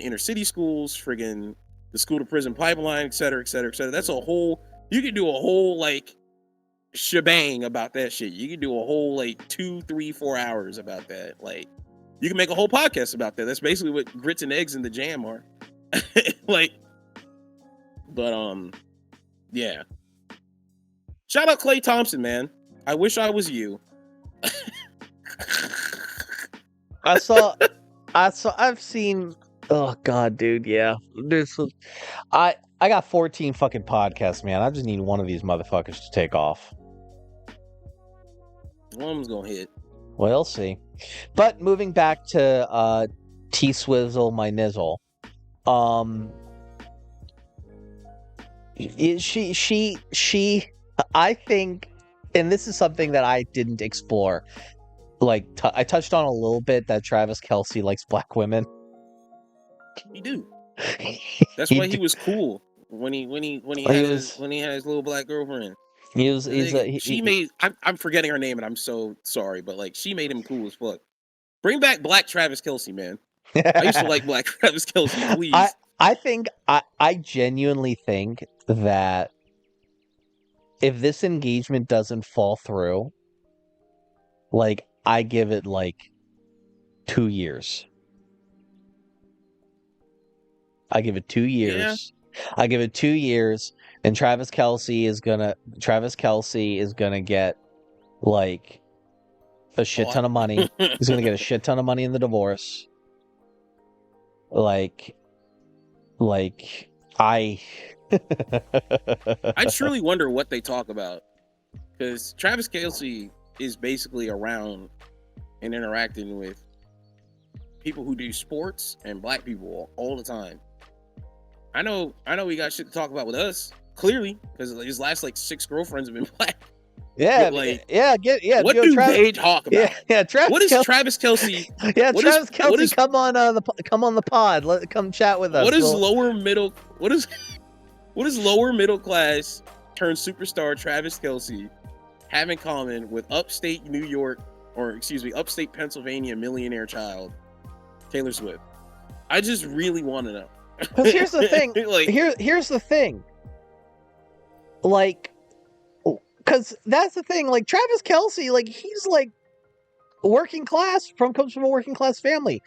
inner city schools, friggin' the school to prison pipeline, et cetera, et cetera, et cetera. That's a whole. You can do a whole like shebang about that shit. You can do a whole like 2, 3, 4 hours about that. Like, you can make a whole podcast about that. That's basically what Grits and Eggs and the Jam are. Like, but yeah. Shout out Klay Thompson, man. I wish I was you. I've seen. Oh God, dude, yeah. I got 14 fucking podcasts, man. I just need one of these motherfuckers to take off. One's gonna hit. We'll see. But moving back to T-Swizzle, my nizzle. She I think, and this is something that I didn't explore. Like I touched on a little bit that Travis Kelce likes black women. He do. That's why he was cool when he had his little black girlfriend. I'm forgetting her name and I'm so sorry, but like she made him cool as fuck. Bring back Black Travis Kelce, man. I used to like Black Travis Kelce, please. I genuinely think that if this engagement doesn't fall through, like I give it like 2 years. I give it 2 years. Yeah. I give it 2 years, and Travis Kelce is gonna get like a shit ton of money. He's gonna get a shit ton of money in the divorce. Like I truly wonder what they talk about, because Travis Kelce is basically around and interacting with people who do sports and black people all the time. I know we got shit to talk about with us, clearly, because his last like 6 girlfriends have been black. Yeah, But, like, what do they talk about? Travis. What is Travis Kelce? Yeah, what Travis is- Kelce, what is- come on the pod. Come chat with us. What is lower middle? What is lower middle class turned superstar Travis Kelce have in common with upstate New York, or excuse me, upstate Pennsylvania millionaire child Taylor Swift? I just really want to know. Because here's the thing. Like, here's the thing. Like, because that's the thing. Like Travis Kelce, like he's like working class, comes from a working class family.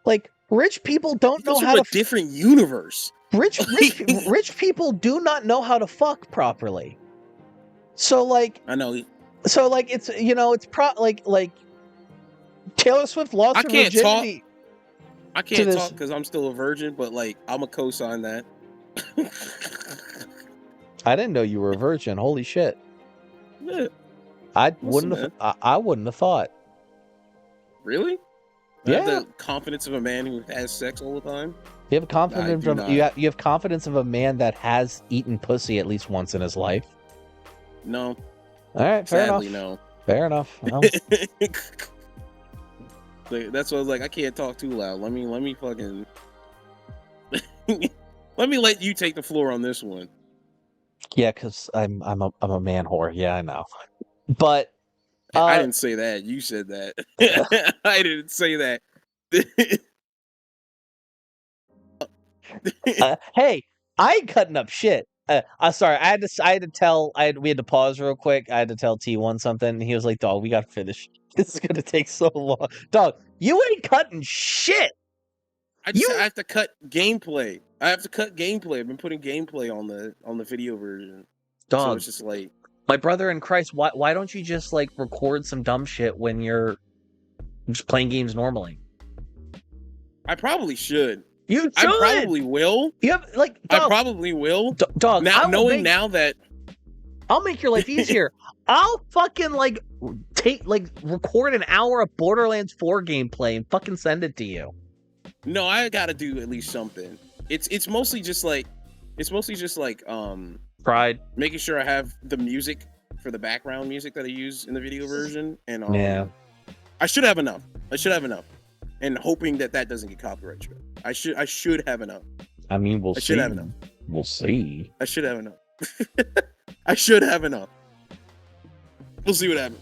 Like rich people don't know how to different universe. Rich people do not know how to fuck properly. So like I know. So like it's like Taylor Swift lost her virginity. I can't talk because I'm still a virgin, but like I'm a co-sign that. I didn't know you were a virgin. Holy shit! Yeah. I wouldn't have thought. Really? Yeah. I have the confidence of a man who has sex all the time. You have confidence you have confidence of a man that has eaten pussy at least once in his life. No. All right, Sadly, no. Fair enough. Well. That's why I was like, I can't talk too loud. Let me fucking let me let you take the floor on this one. Yeah, because I'm a man whore. Yeah, I know. But I didn't say that. You said that. I didn't say that. Hey, I ain't cutting up shit. Sorry, we had to pause real quick. I had to tell T1 something, and he was like, "Dog, we gotta finish. This is gonna take so long, dog. You ain't cutting shit. I have to cut gameplay. I've been putting gameplay on the video version. Dog, so it's just like, my brother in Christ. Why don't you just like record some dumb shit when you're just playing games normally? I probably should. You should. I probably will. You have dog, I probably will. Dog. Now now that I'll make your life easier. I'll fucking record an hour of Borderlands 4 gameplay and fucking send it to you. No, I gotta do at least something. It's mostly just like Pride. Making sure I have the music for the background music that I use in the video version, and yeah, I should have enough. And hoping that doesn't get copyright struck. I should have enough. I mean, we'll see. I should have enough. We'll see. I should have enough. I should have enough. We'll see what happens.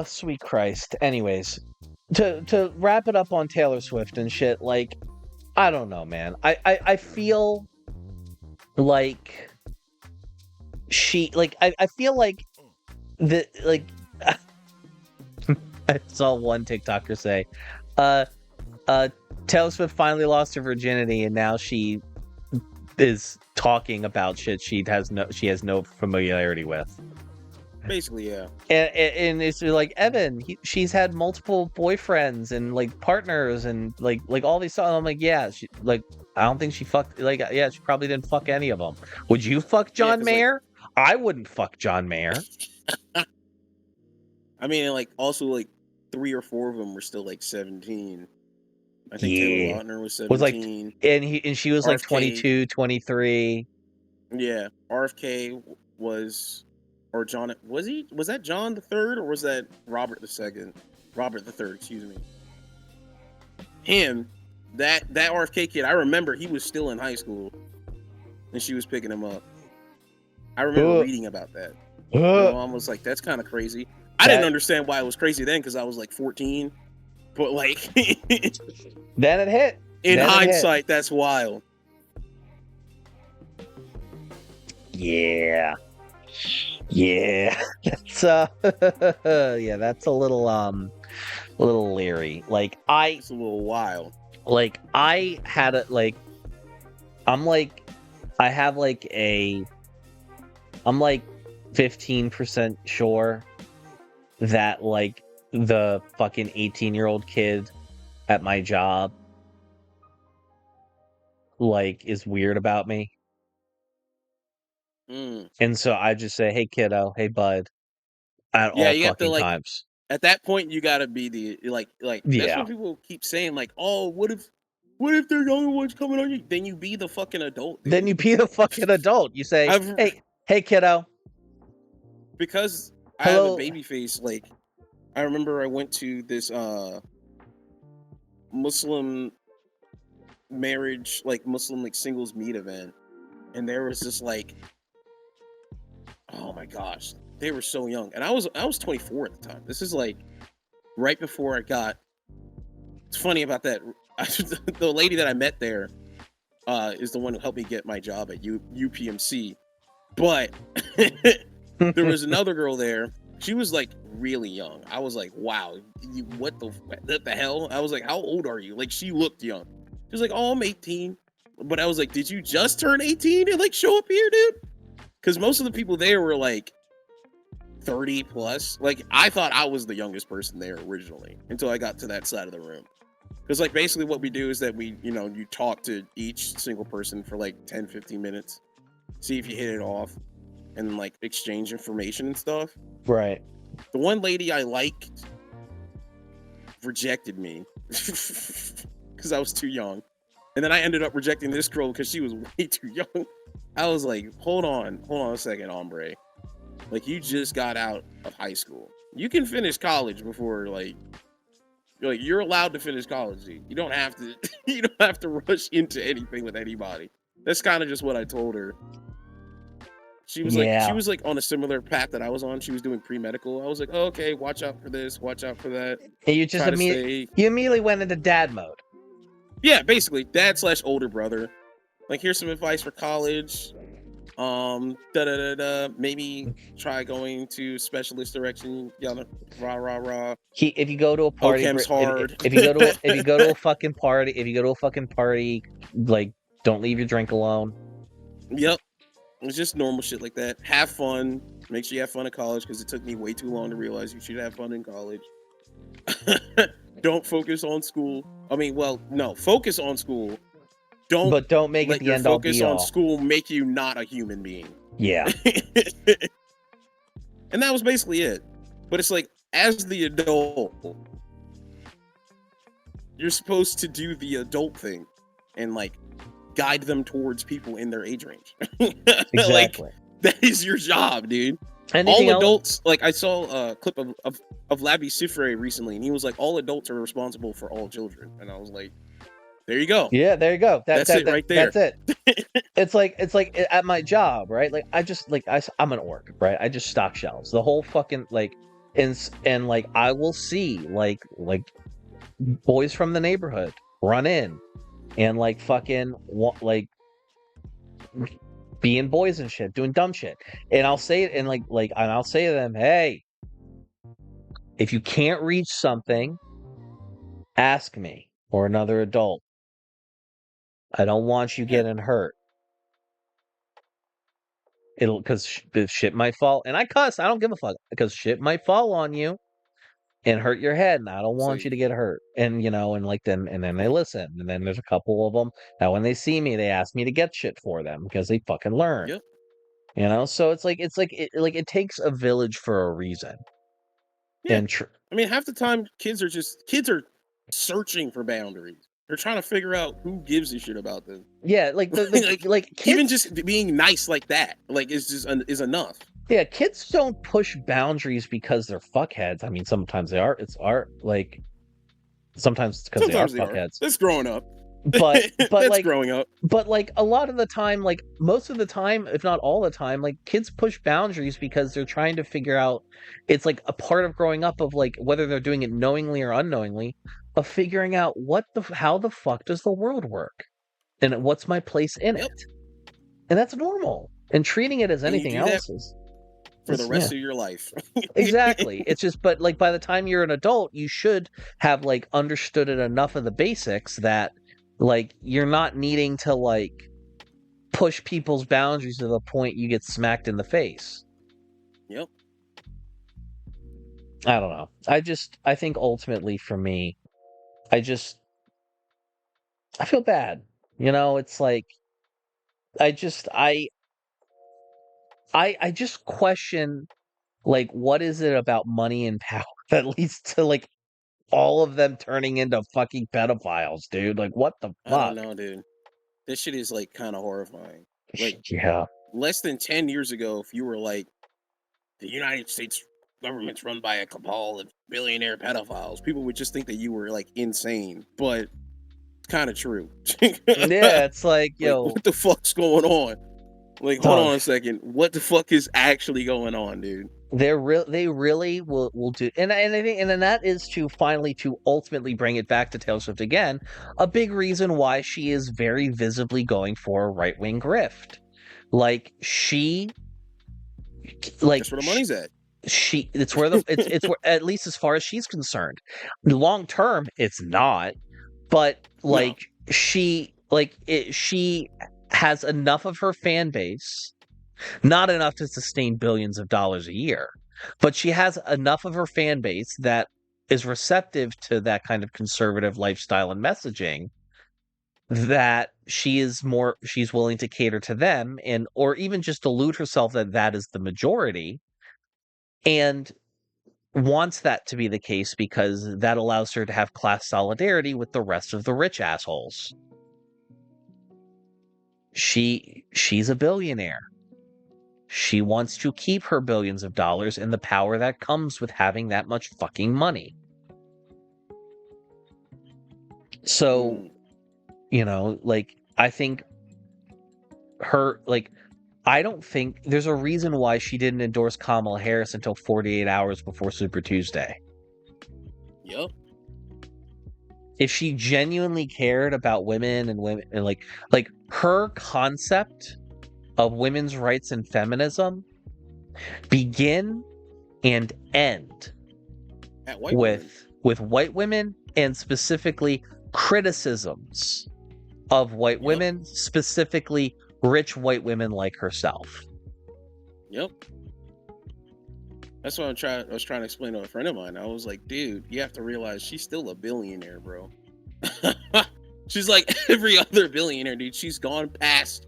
Sweet Christ. Anyways, to wrap it up on Taylor Swift and shit, like, I don't know, man. I feel like I feel like I saw one TikToker say, Taylor Swift finally lost her virginity and now she is talking about shit she has no familiarity with. Basically, yeah. And it's like, Evan, she's had multiple boyfriends and like partners and like all these songs. I'm like, yeah, I don't think she fucked, she probably didn't fuck any of them. Would you fuck John Mayer? I wouldn't fuck John Mayer. I mean, also 3 or 4 of them were still 17. I think Taylor Lautner was 17. And she was RFK, 22, 23. Yeah, RFK was, or John, was that John the Third, or was that Robert the Second? Robert the Third, excuse me. Him, that RFK kid, I remember he was still in high school, and she was picking him up. I remember reading about that. My mom was like, "That's kind of crazy." I didn't understand why it was crazy then, because I was 14. But then it hit. In hindsight, that's wild. Yeah. That's that's a little leery. It's a little wild. I had a I'm 15% sure that the fucking 18-year-old kid at my job is weird about me. And so I just say, "Hey kiddo, hey bud," at all fucking times. At that point, you gotta be the like. That's Yeah. what people keep saying. Like, oh, what if the younger ones coming on you? Then you be the fucking adult. Dude. Then you be the fucking adult. You say, I've hey, kiddo. because I have a Hello. baby face. Like, I remember I went to this Muslim marriage, like Muslim like singles meet event, and there was this like, oh my gosh, they were so young, and I was 24 at the time. This is like right before I got. It's funny about that. The lady that I met there is the one who helped me get my job at UPMC, but there was another girl there. She was like really young. I was like, wow, what the hell? I was like, how old are you? Like, she looked young. She was like, oh, I'm 18. But I was like, did you just turn 18 and like show up here, dude? Because most of the people there were like 30 plus. Like, I thought I was the youngest person there originally until I got to that side of the room. Because like basically what we do is that we, you talk to each single person for like 10, 15 minutes, see if you hit it off, and like exchange information and stuff. Right. The one lady I liked rejected me because I was too young. And then I ended up rejecting this girl because she was way too young. I was like, hold on a second, hombre. Like, you just got out of high school. You can finish college before you're allowed to finish college. You don't have to you don't have to rush into anything with anybody. That's kind of just what I told her. She was like on a similar path that I was on. She was doing pre-medical. I was like, oh, okay, watch out for this, watch out for that. And you just immediately went into dad mode. Yeah, basically, dad / older brother. Like, here's some advice for college. Maybe try going to specialist direction. Yada, rah. If you go to a party, hard. If you go to a fucking party, like, don't leave your drink alone. Yep. It's just normal shit like that. Have fun. Make sure you have fun at college, because it took me way too long to realize you should have fun in college. Don't focus on school. I mean, well, no, focus on school. Don't make it the end all be all. Focus on school make you not a human being. Yeah. And that was basically it. But it's like, as the adult, you're supposed to do the adult thing and like guide them towards people in their age range. Exactly. Like, that is your job, dude. Anything all adults, like, I saw a clip of Labi Sifre recently, and he was like, all adults are responsible for all children. And I was like, there you go. Yeah, there you go. That's it right there. That's it. It's like at my job, right? Like, I'm an orc, right? I just stock shelves. The whole fucking and like I will see like boys from the neighborhood run in and like fucking like being boys and shit, doing dumb shit. And I'll say it and I'll say to them, hey, if you can't reach something, ask me or another adult. I don't want you getting hurt. Because shit might fall, and I cuss. I don't give a fuck, because shit might fall on you and hurt your head, and I don't want you to get hurt. And and then they listen, and then there's a couple of them that when they see me, they ask me to get shit for them because they fucking learn. Yep. So it takes a village for a reason. Yeah. I mean, half the time kids are searching for boundaries. They're trying to figure out who gives a shit about them. Yeah, like kids, even just being nice like that, like, is enough. Yeah, kids don't push boundaries because they're fuckheads. I mean, sometimes they are. Sometimes it's because they are fuckheads. That's growing up. But that's like growing up. But like a lot of the time, like most of the time, if not all the time, like kids push boundaries because they're trying to figure out. It's like a part of growing up of like whether they're doing it knowingly or unknowingly, of figuring out how the fuck does the world work, and what's my place in it, and that's normal. And treating it as anything else is for the rest of your life. Exactly. It's just, but like by the time you're an adult, you should have like understood it enough of the basics that like you're not needing to like push people's boundaries to the point you get smacked in the face. Yep. I don't know. I think ultimately for me, I feel bad. It's like I just question, like, what is it about money and power That leads to like all of them turning into fucking pedophiles, dude. Like, what the I don't fuck? know, dude. This shit is like kind of horrifying. Like Yeah. less than 10 years ago, if you were like, the United States government's run by a cabal of billionaire pedophiles, people would just think that you were like insane. But it's kind of true. Yeah, it's like, Like, yo, what the fuck's going on? Like, hold dog, on a second. What the fuck is actually going on, dude? they really will do, and I think, and then that is to ultimately bring it back to Taylor Swift again. A big reason why she is very visibly going for a right wing grift, like That's where the money's at. it's where it's where, at least as far as she's concerned. Long term, it's not, but No. she has enough of her fan base, not enough to sustain billions of dollars a year, but she has enough of her fan base that is receptive to that kind of conservative lifestyle and messaging, that she's willing to cater to them, and or even just delude herself that that is the majority, and wants that to be the case because that allows her to have class solidarity with the rest of the rich assholes. She's a billionaire. She wants to keep her billions of dollars and the power that comes with having that much fucking money. So, like, I think I don't think there's a reason why she didn't endorse Kamala Harris until 48 hours before Super Tuesday. Yep. If she genuinely cared about women and like her concept of women's rights and feminism begin and end with white women, and specifically criticisms of white women, specifically rich white women like herself. Yep. That's what I was trying to explain to a friend of mine. I was like, dude, you have to realize she's still a billionaire, bro. She's like every other billionaire, dude. She's gone past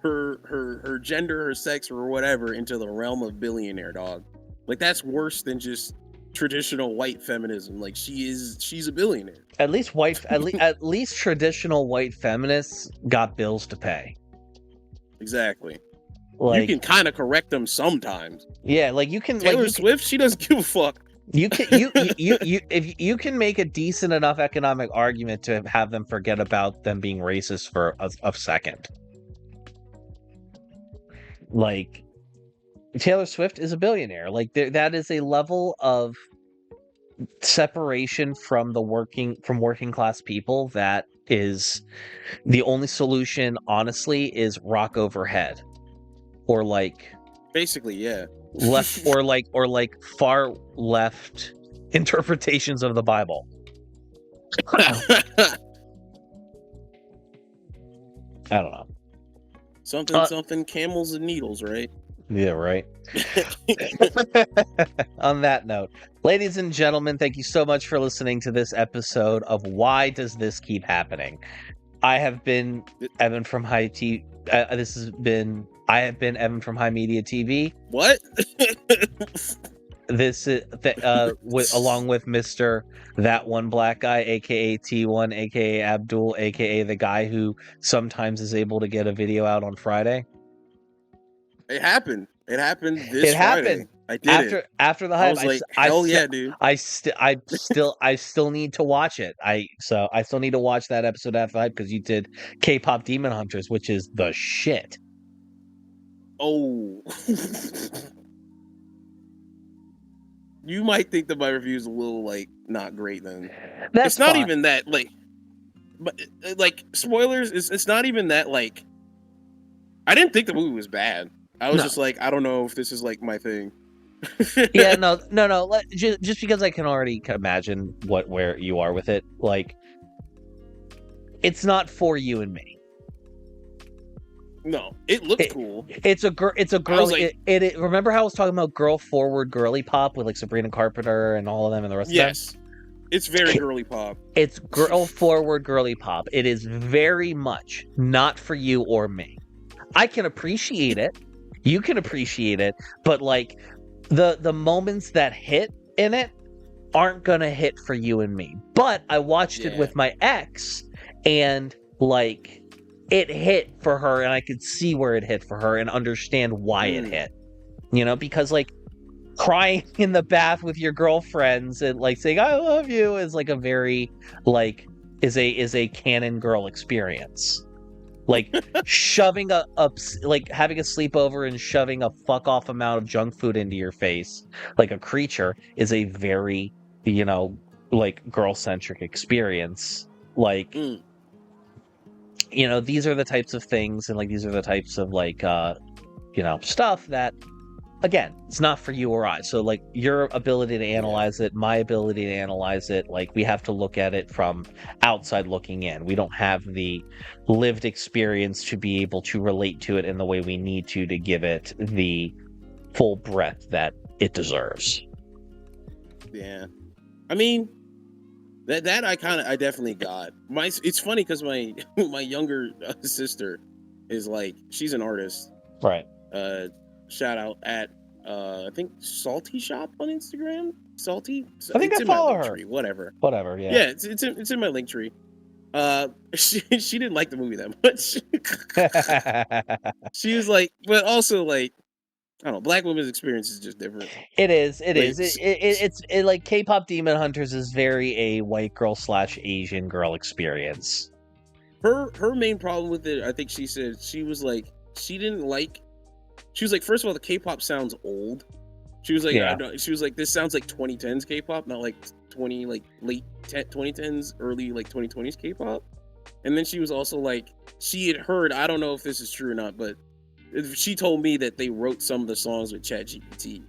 her gender, her sex, or whatever into the realm of billionaire, dog. Like, that's worse than just traditional white feminism. Like, she's a billionaire. At least at least traditional white feminists got bills to pay. Exactly. Like, you can kind of correct them sometimes. Yeah, like you can. Taylor Swift, she doesn't give a fuck. You can if you can make a decent enough economic argument to have them forget about them being racist for a second. Like, Taylor Swift is a billionaire. Like, that is a level of separation from working class people that is the only solution, honestly, is rock overhead, or like basically, yeah, left or like far left interpretations of the Bible. I don't know. Something camels and needles, right? Yeah, right. On that note, ladies and gentlemen, thank you so much for listening to this episode of Why Does This Keep Happening? I have been Evan from High T. I have been Evan from High Media TV. What? This is along with Mr. That One Black Guy, aka T1, aka Abdul, aka the guy who sometimes is able to get a video out on Friday. It happened. It happened this Friday. I did it. After the hype. I was like, hell yeah, dude. I still need to watch it. I still need to watch that episode after the hype, because you did K-pop Demon Hunters, which is the shit. Oh. You might think that my review is a little, like, not great then. That's it's not fine. even that, like, but, like, spoilers, it's not even that, like, I didn't think the movie was bad. I was just like, I don't know if this is, like, my thing. Yeah, no. Just because I can already imagine where you are with it, like, it's not for you and me. No, it looks cool. It's a girl. Like, it remember how I was talking about girl forward girly pop with like Sabrina Carpenter and all of them and the rest of them? Yes, it's very girly pop. It's girl forward girly pop. It is very much not for you or me. I can appreciate it. You can appreciate it, but like, the moments that hit in it aren't gonna hit for you and me. But I watched it with my ex, and like it hit for her, and I could see where it hit for her and understand why it hit. You know, because like crying in the bath with your girlfriends and like saying "I love you" is like a very like is a canon girl experience. Like shoving like having a sleepover and shoving a fuck off amount of junk food into your face like a creature is a very, you know, like girl centric experience. Like, you know, these are the types of things and like these are the types of like you know, stuff that again, it's not for you or I. So like your ability to analyze it, my ability to analyze it, like we have to look at it from outside looking in. We don't have the lived experience to be able to relate to it in the way we need to give it the full breadth that it deserves. Yeah. I mean, that I definitely got. It's funny because my younger sister is like, she's an artist. Right. Shout out at I think Salty Shop on Instagram. Salty. I think I follow her. Tree, whatever. Whatever. Yeah. Yeah. It's in my link tree. She didn't like the movie that much. She was like, but also like, I don't know. Black women's experience is just different. It is. It's like K-pop Demon Hunters is very a white girl / Asian girl experience. Her main problem with it, I think she said, she was like, she didn't like. She was like, first of all, the K-pop sounds old. She was like, this sounds like 2010s K-pop, not like late 2010s, early like 2020s K-pop. And then she was also like, she had heard, I don't know if this is true or not, but she told me that they wrote some of the songs with ChatGPT.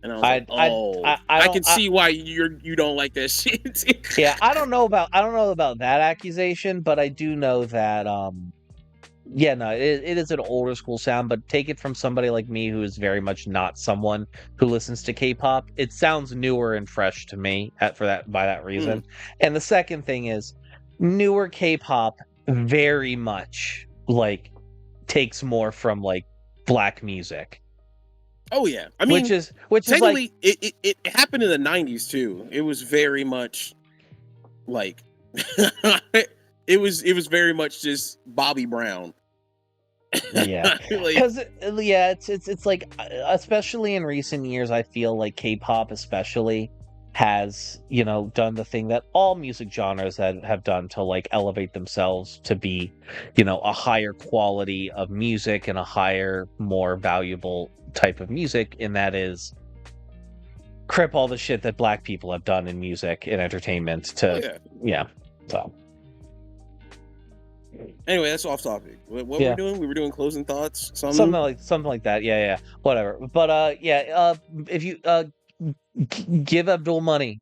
And I was I can see why you don't like that shit. Yeah, I don't know about that accusation, but I do know that yeah, no, it is an older school sound, but take it from somebody like me who is very much not someone who listens to K-pop. It sounds newer and fresh to me by that reason. And the second thing is newer K-pop very much like takes more from like black music. Oh yeah, I mean, which technically, is like it happened in the 90s too. It was very much like it was very much just Bobby Brown. Yeah, because it's like, especially in recent years, I feel like K-pop especially has, you know, done the thing that all music genres have done to like elevate themselves to be, you know, a higher quality of music and a higher, more valuable type of music, and that is crip all the shit that black people have done in music and entertainment to so anyway, that's off topic. What we're doing? We were doing closing thoughts. Something like that. Yeah. Whatever. But if you give Abdul money,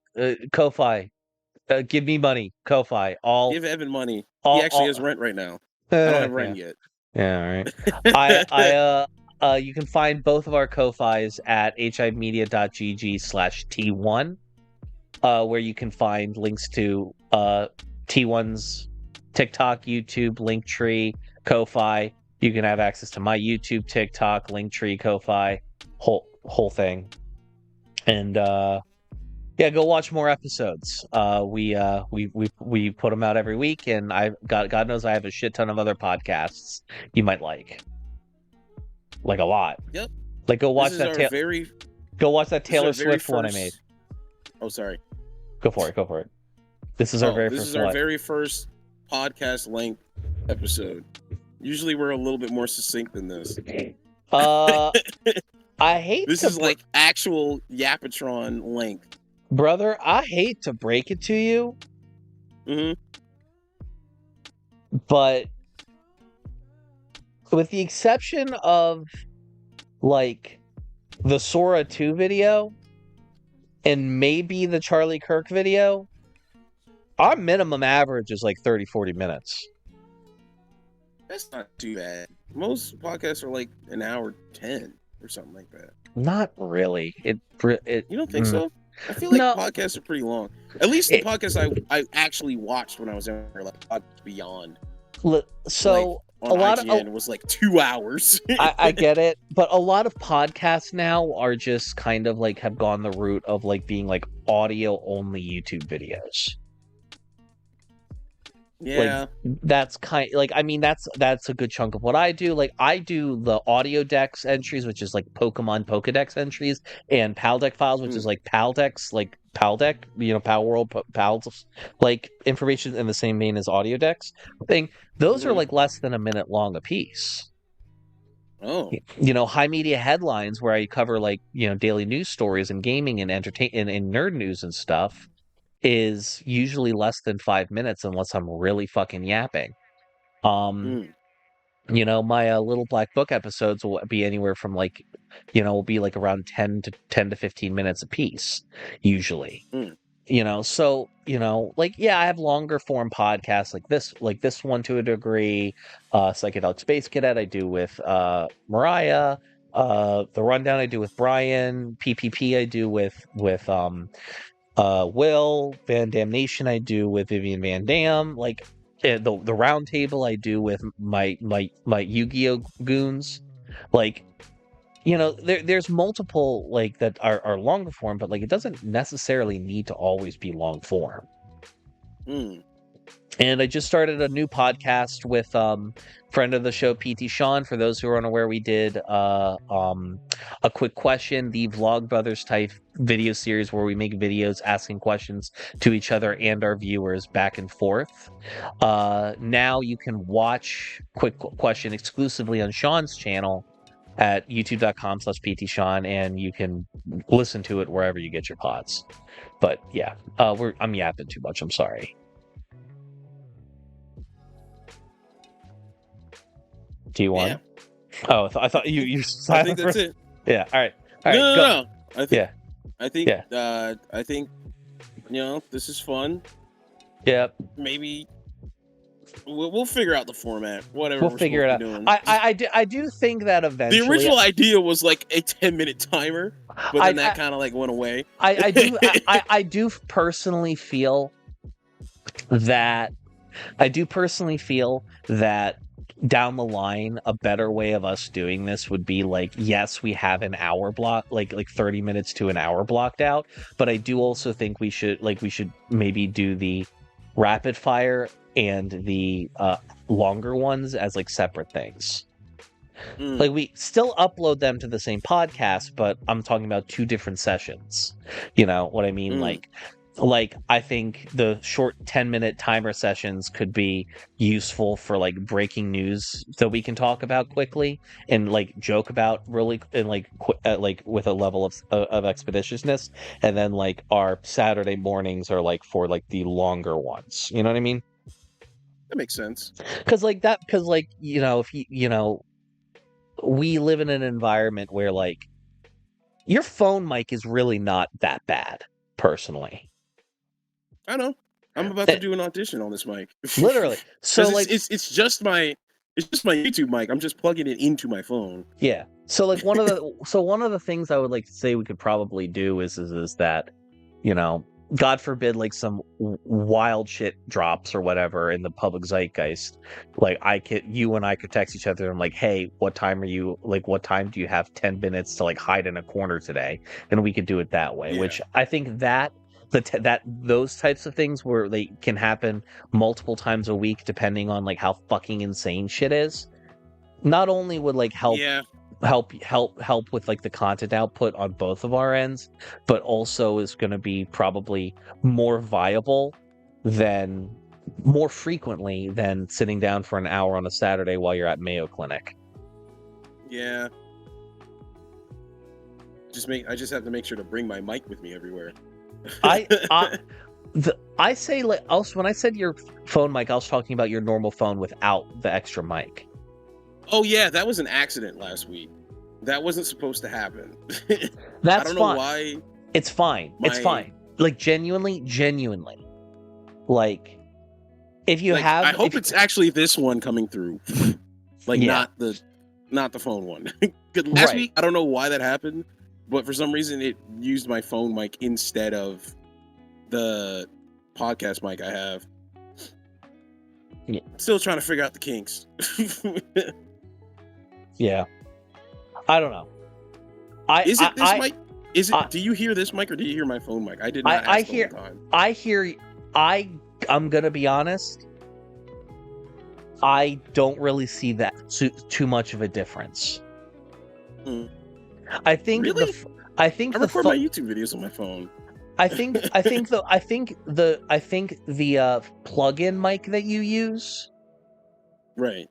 Ko-Fi. Give me money, Ko-Fi. Give Evan money. He actually has rent right now. I don't have rent yet. Yeah, all right. You can find both of our Ko-Fis at himedia.gg/T1, where you can find links to T1's TikTok, YouTube, Linktree, Ko-Fi. You can have access to my YouTube, TikTok, Linktree, Ko-Fi, whole thing. And go watch more episodes. We put them out every week, and God knows I have a shit ton of other podcasts you might like a lot. Yep. Like go watch that Taylor Swift one I made. Oh, sorry. Go for it. This is our very first podcast length episode. Usually we're a little bit more succinct than this. I hate this is like actual Yapatron length. Brother, I hate to break it to you. But with the exception of like the Sora 2 video and maybe the Charlie Kirk video, our minimum average is like 30-40 minutes. That's not too bad. Most podcasts are like an hour 10 or something like that. Not really. You don't think so? I feel like podcasts are pretty long. At least the podcasts I actually watched when I was younger, like Beyond. So on IGN was like 2 hours. I get it, but a lot of podcasts now are just kind of like have gone the route of like being like audio only YouTube videos. Yeah. Like that's I mean that's a good chunk of what I do. Like I do the audio decks entries, which is like Pokemon Pokedex entries, and PAL deck files, which is like PAL decks, like PAL deck, Pal World PALs, like information in the same vein as audio decks thing. Those are like less than a minute long a piece. Oh. High media headlines where I cover like daily news stories and gaming and entertainment and nerd news and stuff is usually less than 5 minutes unless I'm really fucking yapping. My little black book episodes will be anywhere from like, will be like around 10 to 15 minutes a piece, usually. So, like, yeah, I have longer form podcasts like this one to a degree, Psychedelic Space Cadet I do with Mariah, the Rundown I do with Brian, PPP I do with Will, Van Damnation I do with Vivian Van Dam, like the round table I do with my Yu-Gi-Oh goons, like there's multiple like that are longer form, but like it doesn't necessarily need to always be long form. And I just started a new podcast with friend of the show PT Sean. For those who are unaware, we did a quick question, the Vlog Brothers type video series where we make videos asking questions to each other and our viewers back and forth. Now you can watch Quick Question exclusively on Sean's channel at youtube.com/PTSean, and you can listen to it wherever you get your pods. But yeah, I'm yapping too much. I'm sorry. Do you want? Yeah. Oh, I thought you. I think that's it. Yeah. All right. No. I think. Yeah. I think. Yeah. I think. This is fun. Yeah. Maybe. We'll figure out the format. Whatever. We'll figure it out. Doing. I do think that eventually. The original idea was like a 10-minute timer, but then that kind of like went away. I do personally feel that. Down the line, a better way of us doing this would be like, yes, we have an hour block, like 30 minutes to an hour blocked out, but I do also think we should maybe do the rapid fire and the longer ones as like separate things. Like we still upload them to the same podcast, but I'm talking about 2 different sessions. You know what I mean? Like I think the short 10-minute timer sessions could be useful for like breaking news that we can talk about quickly and like joke about really and like with a level of expeditiousness, and then like our Saturday mornings are like for like the longer ones. You know what I mean? That makes sense. Because if we live in an environment where like your phone mic is really not that bad, personally. I know. I'm about to do an audition on this mic. Literally. So like it's just my YouTube mic. I'm just plugging it into my phone. Yeah. So like one of the things I would like to say we could probably do is that, God forbid like some wild shit drops or whatever in the public zeitgeist, like you and I could text each other and like, hey, what time do you have 10 minutes to like hide in a corner today? And we could do it that way, which I think that those types of things where they can happen multiple times a week depending on like how fucking insane shit is, not only would like help with like the content output on both of our ends, but also is going to be probably more viable than more frequently than sitting down for an hour on a Saturday while you're at Mayo Clinic. Yeah. I just have to make sure to bring my mic with me everywhere. I say like also when I said your phone mic, I was talking about your normal phone without the extra mic. Oh yeah, that was an accident last week. That wasn't supposed to happen. That's I don't know why. It's fine. It's fine. Like genuinely. Like if you have, I hope it's actually this one coming through. Not the phone one. Last week, I don't know why that happened, but for some reason it used my phone mic instead of the podcast mic I have. Still trying to figure out the kinks. Yeah. I don't know. Is it this mic? Is it? Do you hear this mic or do you hear my phone mic? I did not. I ask the hear. whole time. I hear. I'm gonna be honest. I don't really see that too much of a difference. Mm. I think Really? I think I record my YouTube videos on my phone. I think the plug-in mic that you use, Right.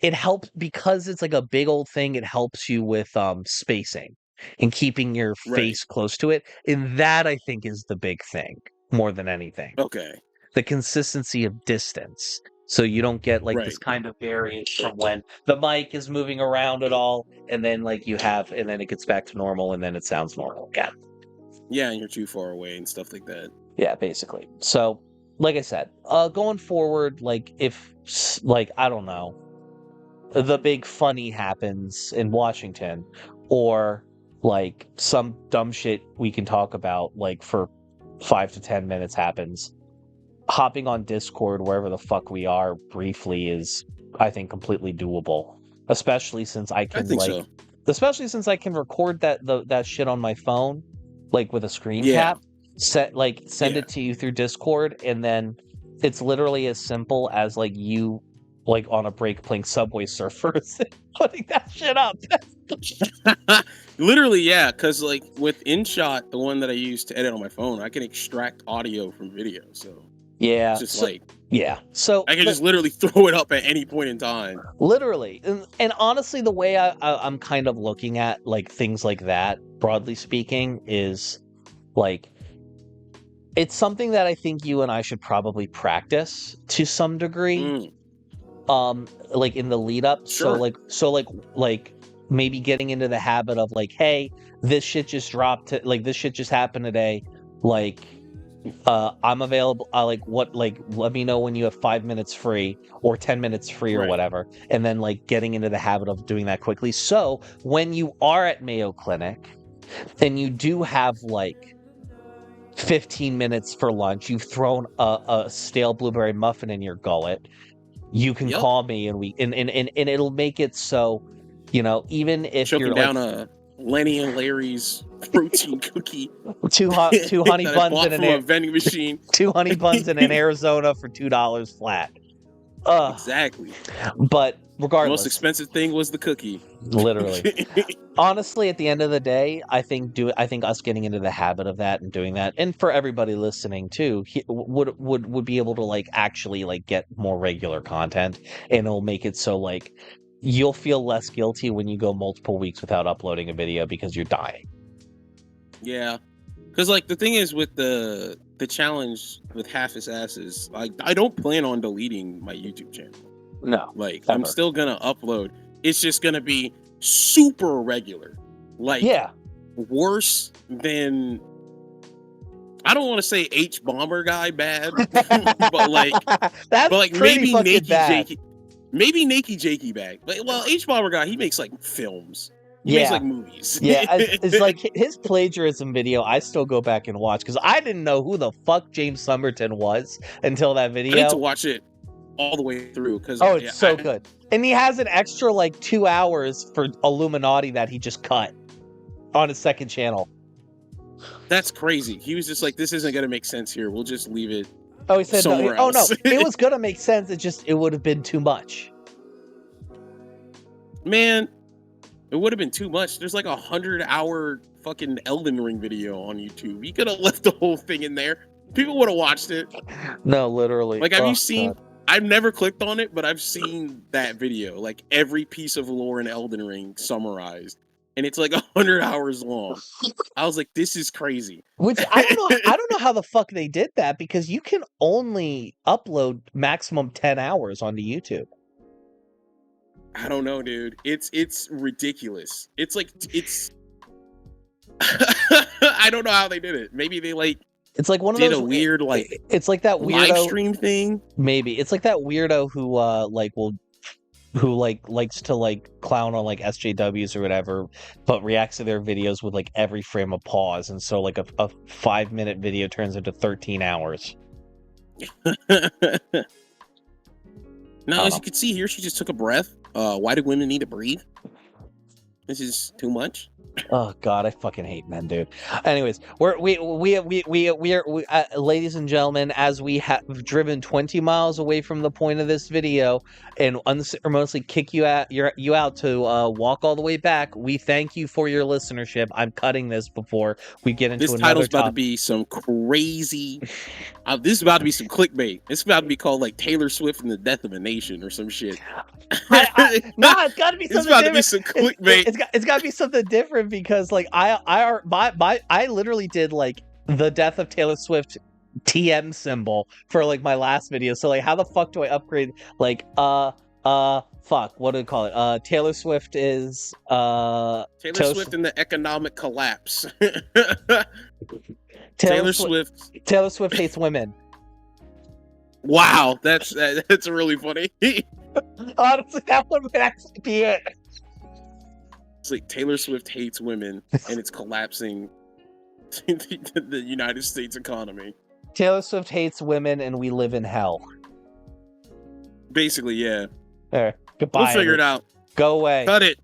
it helps because it's like a big old thing. It helps you with spacing and keeping your face close to it. And that I think is the big thing more than anything. Okay. The consistency of distance. So you don't get like this kind of variance from when the mic is moving around at all, and then like and then it gets back to normal, and then it sounds normal again. Yeah, and you're too far away and stuff like that. Yeah, basically. So, like I said, going forward, like if like I don't know, the big funny happens in Washington, or like some dumb shit we can talk about, like for 5 to 10 minutes happens. Hopping on Discord, wherever the fuck we are, briefly is, I think, completely doable. Especially since I can especially since I can record that shit on my phone, like with a screen cap, send it to you through Discord, and then it's literally as simple as like you like on a break playing Subway Surfers, putting that shit up. Literally, yeah, because like with InShot, the one that I use to edit on my phone, I can extract audio from video, so. Yeah, it's just so I can just literally throw it up at any point in time. Literally, and honestly, the way I'm kind of looking at like things like that, broadly speaking, is like it's something that I think you and I should probably practice to some degree. Like in the lead up, so like maybe getting into the habit of like, hey, this shit just dropped, like this shit just happened today, like. I'm available. Let me know when you have 5 minutes free or 10 minutes free or whatever. And then like getting into the habit of doing that quickly. So when you are at Mayo Clinic and you do have like 15 minutes for lunch, you've thrown a stale blueberry muffin in your gullet, you can call me and it'll make it so, you know, even if choking you're down a Lenny and Larry's protein cookie, two honey buns in a vending machine, 2 honey buns in Arizona for $2 flat. Exactly. But regardless, the most expensive thing was the cookie. Literally. Honestly, at the end of the day, I think us getting into the habit of that and doing that, and for everybody listening too, would be able to like actually like get more regular content, and it'll make it so like you'll feel less guilty when you go multiple weeks without uploading a video because you're dying. Yeah, because like the thing is with the challenge with Half His Asses, like I don't plan on deleting my YouTube channel. No, like ever. I'm still gonna upload. It's just gonna be super irregular, like worse than. I don't want to say H Bomber guy bad, but like maybe Nakey Jakey. Maybe Nakey Jakey bag. Like, well, H Bomber guy, he makes like films. He makes like movies. Yeah, it's like his plagiarism video. I still go back and watch because I didn't know who the fuck James Somerton was until that video. I need to watch it all the way through because it's so good. And he has an extra like 2 hours for Illuminati that he just cut on his second channel. That's crazy. He was just like, this isn't gonna make sense here. We'll just leave it. Oh, he said no. Oh no, it was gonna make sense. It would have been too much. Man, it would have been too much. There's like 100-hour fucking Elden Ring video on YouTube. You could have left the whole thing in there. People would have watched it. No, literally. Like, have you seen? God. I've never clicked on it, but I've seen that video. Like every piece of lore in Elden Ring summarized. And it's like 100 hours long. I was like, this is crazy. Which I don't know how the fuck they did that because you can only upload maximum 10 hours onto YouTube. I don't know, dude. It's ridiculous. It's like I don't know how they did it. Maybe they like it's like one of did those a weird like it's like that weirdo live stream thing. Maybe it's like that weirdo who likes to like clown on like SJWs or whatever, but reacts to their videos with like every frame of pause, and so like a 5-minute video turns into 13 hours. Now, as you can see here, she just took a breath. Why do women need to breathe? This is too much. Oh God, I fucking hate men, dude. Anyways, we are, ladies and gentlemen, as we have driven 20 miles away from the point of this video and unceremoniously kick you out to walk all the way back, we thank you for your listenership. I'm cutting this before we get into this another title's about to topic. be some crazy. This is about to be some clickbait. It's about to be called like Taylor Swift and the Death of a Nation or some shit. No, it's got to be something. It's about different. to be some clickbait. It's got to be something different because like I literally did like the Death of Taylor Swift TM symbol for like my last video. So like, how the fuck do I upgrade? Like fuck, what do we call it? Taylor Swift is Taylor Swift and the economic collapse. Taylor Swift. Taylor Swift hates women. Wow, that's really funny. Honestly, that one would actually be it. It's like Taylor Swift hates women and it's collapsing the United States economy. Taylor Swift hates women and we live in hell. Basically, yeah. There. Goodbye. We'll figure it out. Go away. Cut it.